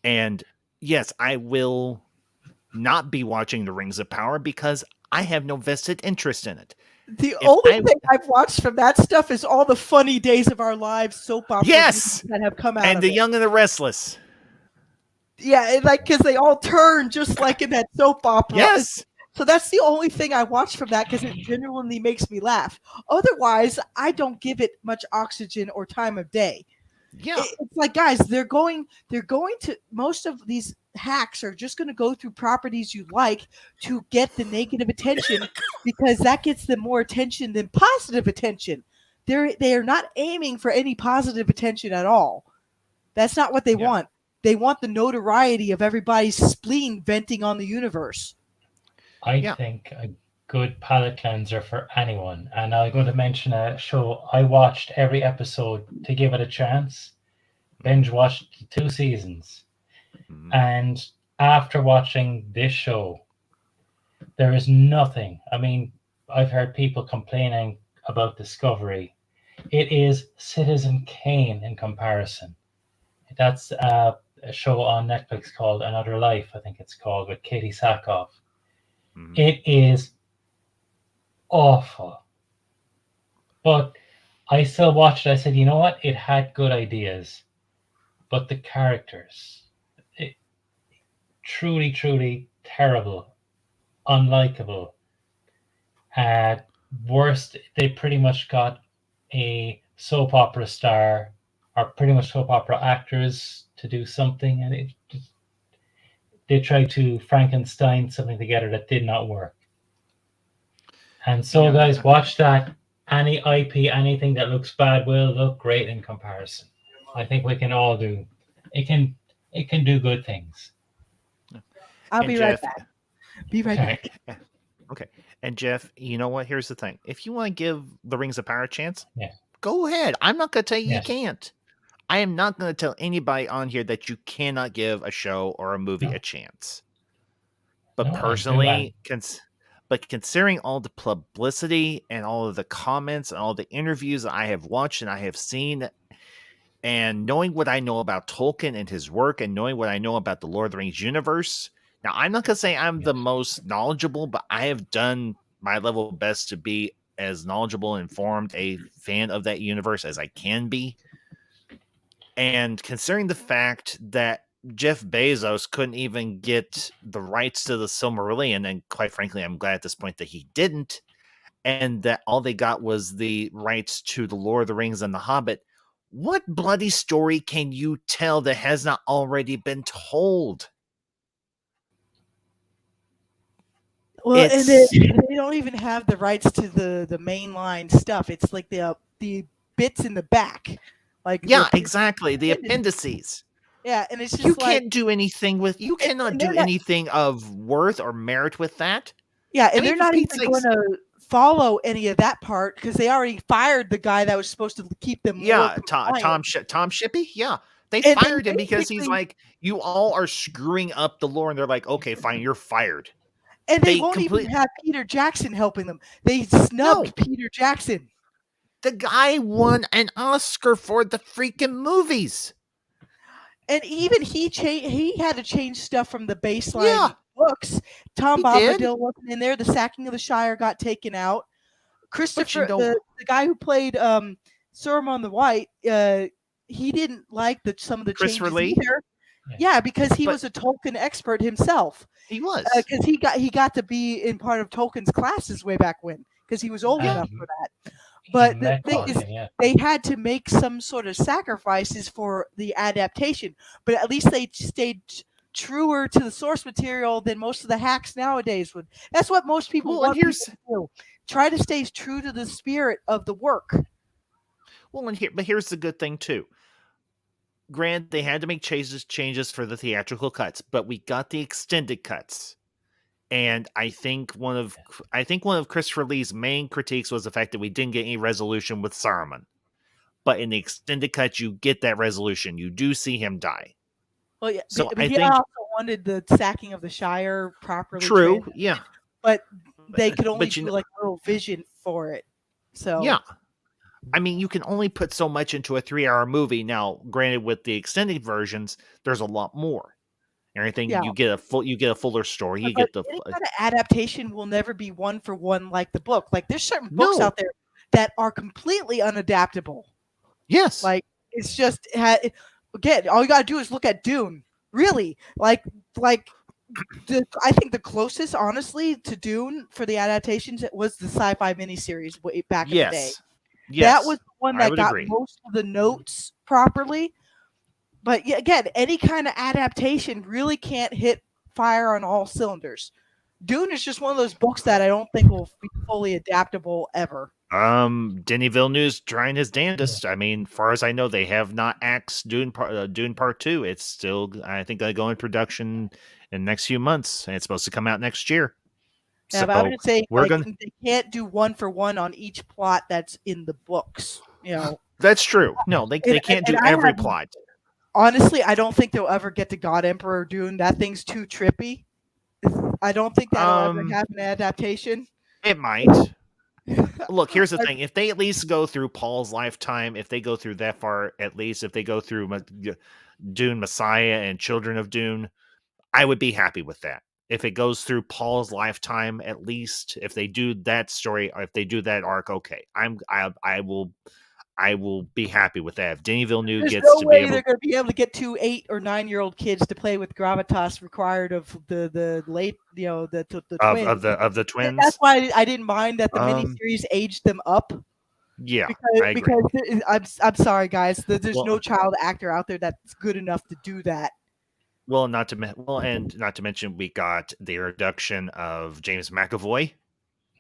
And yes, I will not be watching The Rings of Power because I have no vested interest in it. the only thing I've watched from that stuff is all the Funny Days of Our Lives soap opera Yes! that have come out And of The it. Young and the Restless. Yeah, and like because they all turn just like in that soap opera. Yes! So that's the only thing I watch from that because it genuinely makes me laugh. Otherwise, I don't give it much oxygen or time of day. Yeah. It's like, guys, they're going to, most of these hacks are just going to go through properties you like to get the negative attention because that gets them more attention than positive attention. They are not aiming for any positive attention at all. That's not what they want. They want the notoriety of everybody's spleen venting on the universe. I think a good palate cleanser for anyone. And I'm going to mention a show I watched every episode to give it a chance. Binge watched 2 seasons. Mhm. And after watching this show, there is nothing. I mean, I've heard people complaining about Discovery. It is Citizen Kane in comparison. That's a show on Netflix called Another Life, I think it's called, with Katie Sackhoff. Mhm. It is awful. But I still watched it. I said, you know what? It had good ideas. But the characters, truly, truly terrible, unlikable. Worst, they pretty much got a soap opera star or pretty much soap opera actors to do something, and they tried to Frankenstein something together that did not work. And so, guys, watch that. Any IP, anything that looks bad will look great in comparison. I think we can all do. It can do good things. I'll And be right back. Be right Okay. back. Okay. And Jeff, you know what? Here's the thing. If you want to give The Rings of Power a chance, Yeah. go ahead. I'm not going to tell you Yes. you can't. I am not going to tell anybody on here that you cannot give a show or a movie a chance. But No, personally, considering all the publicity and all of the comments and all the interviews that I have watched and I have seen, and knowing what I know about Tolkien and his work, and knowing what I know about the Lord of the Rings universe, now I'm not going to say I'm the most knowledgeable, but I have done my level best to be as knowledgeable and informed a fan of that universe as I can be. And considering the fact that Jeff Bezos couldn't even get the rights to the Silmarillion, and quite frankly, I'm glad at this point that he didn't, and that all they got was the rights to the Lord of the Rings and the Hobbit, what bloody story can you tell that has not already been told? Well, and they don't even have the rights to the mainline stuff. It's like the bits in the back. Like exactly. The appendices. Yeah, and it's just you can't do anything with. You cannot do anything of worth or merit with that. Yeah, and they're not even going to follow any of that part because they already fired the guy that was supposed to keep them. Yeah, Tom Shippey. Yeah, they fired him because he's like, you all are screwing up the lore, and they're like, okay, fine, you're fired. And they won't even have Peter Jackson helping them. They snubbed Peter Jackson. The guy won an Oscar for the freaking movies. And even he had to change stuff from the baseline books. Tom Bombadil wasn't in there. The Sacking of the Shire got taken out. Christopher, the guy who played Saruman the White, he didn't like some of the changes either. Yeah, because he was a Tolkien expert himself. He was because he got to be in part of Tolkien's classes way back when because he was old enough for that. But the thing is, they had to make some sort of sacrifices for the adaptation. But at least they stayed truer to the source material than most of the hacks nowadays would. That's what most people want people to do. Try to stay true to the spirit of the work. Well, but here's the good thing too. Granted, they had to make changes for the theatrical cuts, but we got the extended cuts. And I think one of Christopher Lee's main critiques was the fact that we didn't get any resolution with Saruman. But in the extended cut, you get that resolution. You do see him die. Well, yeah, so but he also wanted the Sacking of the Shire properly. True, yeah. But they could only do like a little vision for it. So yeah. I mean, you can only put so much into a 3-hour movie. Now, granted, with the extended versions, there's a lot more. Everything you get a fuller story. You get the any kind of adaptation will never be one for one like the book. Like there's certain books out there that are completely unadaptable. Yes, like it's just again, all you gotta do is look at Dune. Really, I think the closest, honestly, to Dune for the adaptations was the sci-fi miniseries way back in the day. Yes, that was the one that got most of the notes properly. But again, any kind of adaptation really can't hit fire on all cylinders. Dune is just one of those books that I don't think will be fully adaptable ever. Denis Villeneuve's trying his damnedest. I mean, far as I know, they have not axed Dune Part 2. It's still, I think, going to go in production in the next few months, and it's supposed to come out next year. Yeah, but I would say they can't do one for one on each plot that's in the books. That's true. No, they can't do every plot. Honestly, I don't think they'll ever get to God Emperor Dune. That thing's too trippy. I don't think that'll ever have an adaptation. It might. Look, here's the thing. If they at least go through Paul's lifetime, if they go through that far, at least if they go through Dune Messiah and Children of Dune, I would be happy with that. If it goes through Paul's lifetime, at least if they do that story, or if they do that arc, okay, I will be happy with that. If Denis Villeneuve they're going to be able to get 2 8 or 9-year-old kids to play with gravitas required of the late, the twins. of the twins. And that's why I didn't mind that the miniseries aged them up. Yeah, because I'm sorry, guys. There's no child actor out there that's good enough to do that. Well, not to mention, we got the introduction of James McAvoy.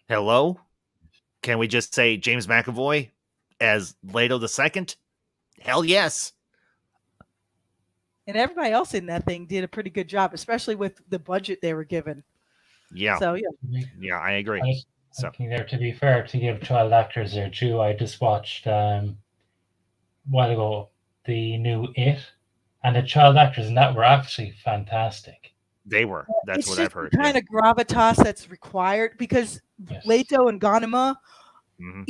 Hello, can we just say James McAvoy as Leto II? Hell yes. And everybody else in that thing did a pretty good job, especially with the budget they were given. Yeah. So yeah, I agree. I think there, to be fair, to give child actors their due, I just watched a while ago the new It, and the child actors in that were actually fantastic. They were. That's It's what just I've heard. the kind of gravitas that's required because Yes. Leto and Ganema, Mhm.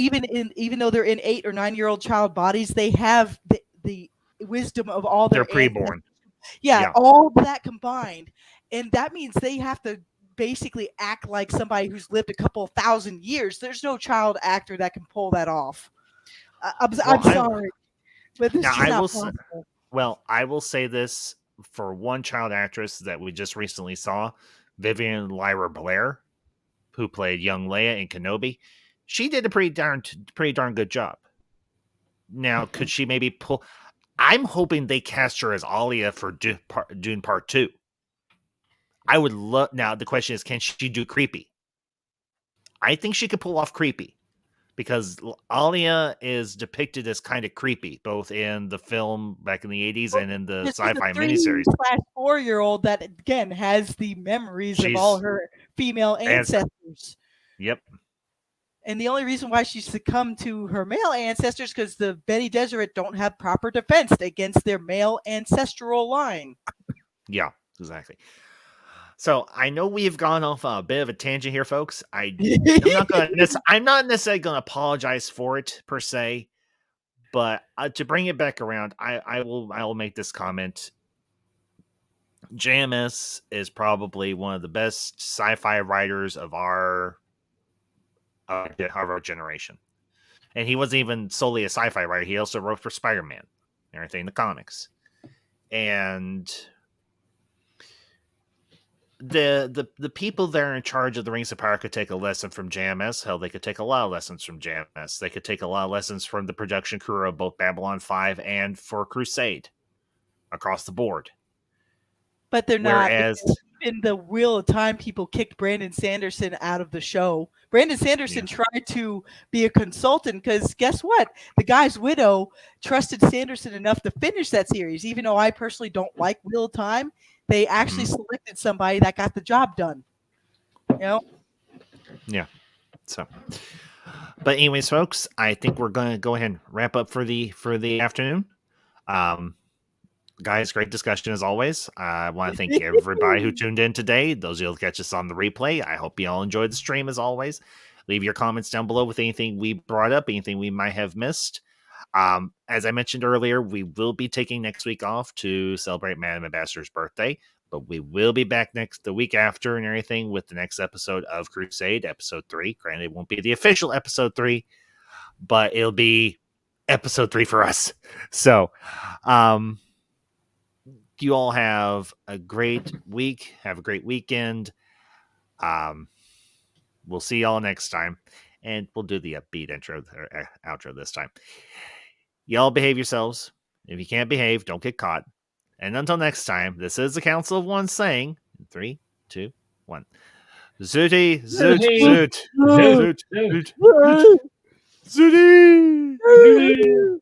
even though they're in 8 or 9-year-old child bodies, they have the wisdom of all They're their preborn. yeah, all that combined, and that means they have to basically act like somebody who's lived a couple of thousand years. There's no child actor that can pull that off. I'm sorry, but this is Now, just not possible. Well, I will say this for one child actress that we just recently saw, Vivian Lyra Blair, who played young Leia in Kenobi. She did a pretty darn good job. Now, could she maybe pull? I'm hoping they cast her as Alia for Dune Part 2. I would love. Now, the question is, can she do creepy? I think she could pull off creepy because Alia is depicted as kind of creepy, both in the film back in the 80s and in the This is sci-fi a miniseries. 3/4-year-old that again has the memories of all her female ancestors. Yep. And the only reason why she succumbed to her male ancestors because the Bene Gesserit don't have proper defense against their male ancestral line. Yeah, exactly. So I know we've gone off a bit of a tangent here, folks. I'm not necessarily going to apologize for it per se, but to bring it back around, I will make this comment. JMS is probably one of the best sci-fi writers of our generation, and he wasn't even solely a sci-fi writer. He also wrote for Spider-Man, and everything in the comics, and the people that are in charge of the Rings of Power could take a lesson from JMS. Hell, they could take a lot of lessons from JMS. They could take a lot of lessons from the production crew of both Babylon 5 and for Crusade across the board. But they're not. Whereas in the Wheel of Time, people kicked Brandon Sanderson out of the show. Brandon Sanderson tried to be a consultant because guess what? The guy's widow trusted Sanderson enough to finish that series. Even though I personally don't like Wheel of Time, they actually selected somebody that got the job done. You know? Yeah. So, but anyways, folks, I think we're going to go ahead and wrap up for the afternoon. Guys, great discussion as always. I want to thank everybody who tuned in today. Those who'll catch us on the replay. I hope you all enjoyed the stream as always. Leave your comments down below with anything we brought up, anything we might have missed. As I mentioned earlier, we will be taking next week off to celebrate Madam Ambassador's birthday, but we will be back the week after and everything with the next episode of Crusade, episode 3. Granted, it won't be the official episode 3, but it'll be episode 3 for us. So, you all have a great week. Have a great weekend. We'll see y'all next time. And we'll do the upbeat outro this time. Y'all behave yourselves. If you can't behave, don't get caught. And until next time, this is the Council of One saying, 3, 2, 1. Zooty, zoot, zoot, zoot, zoot, zoot, zooty.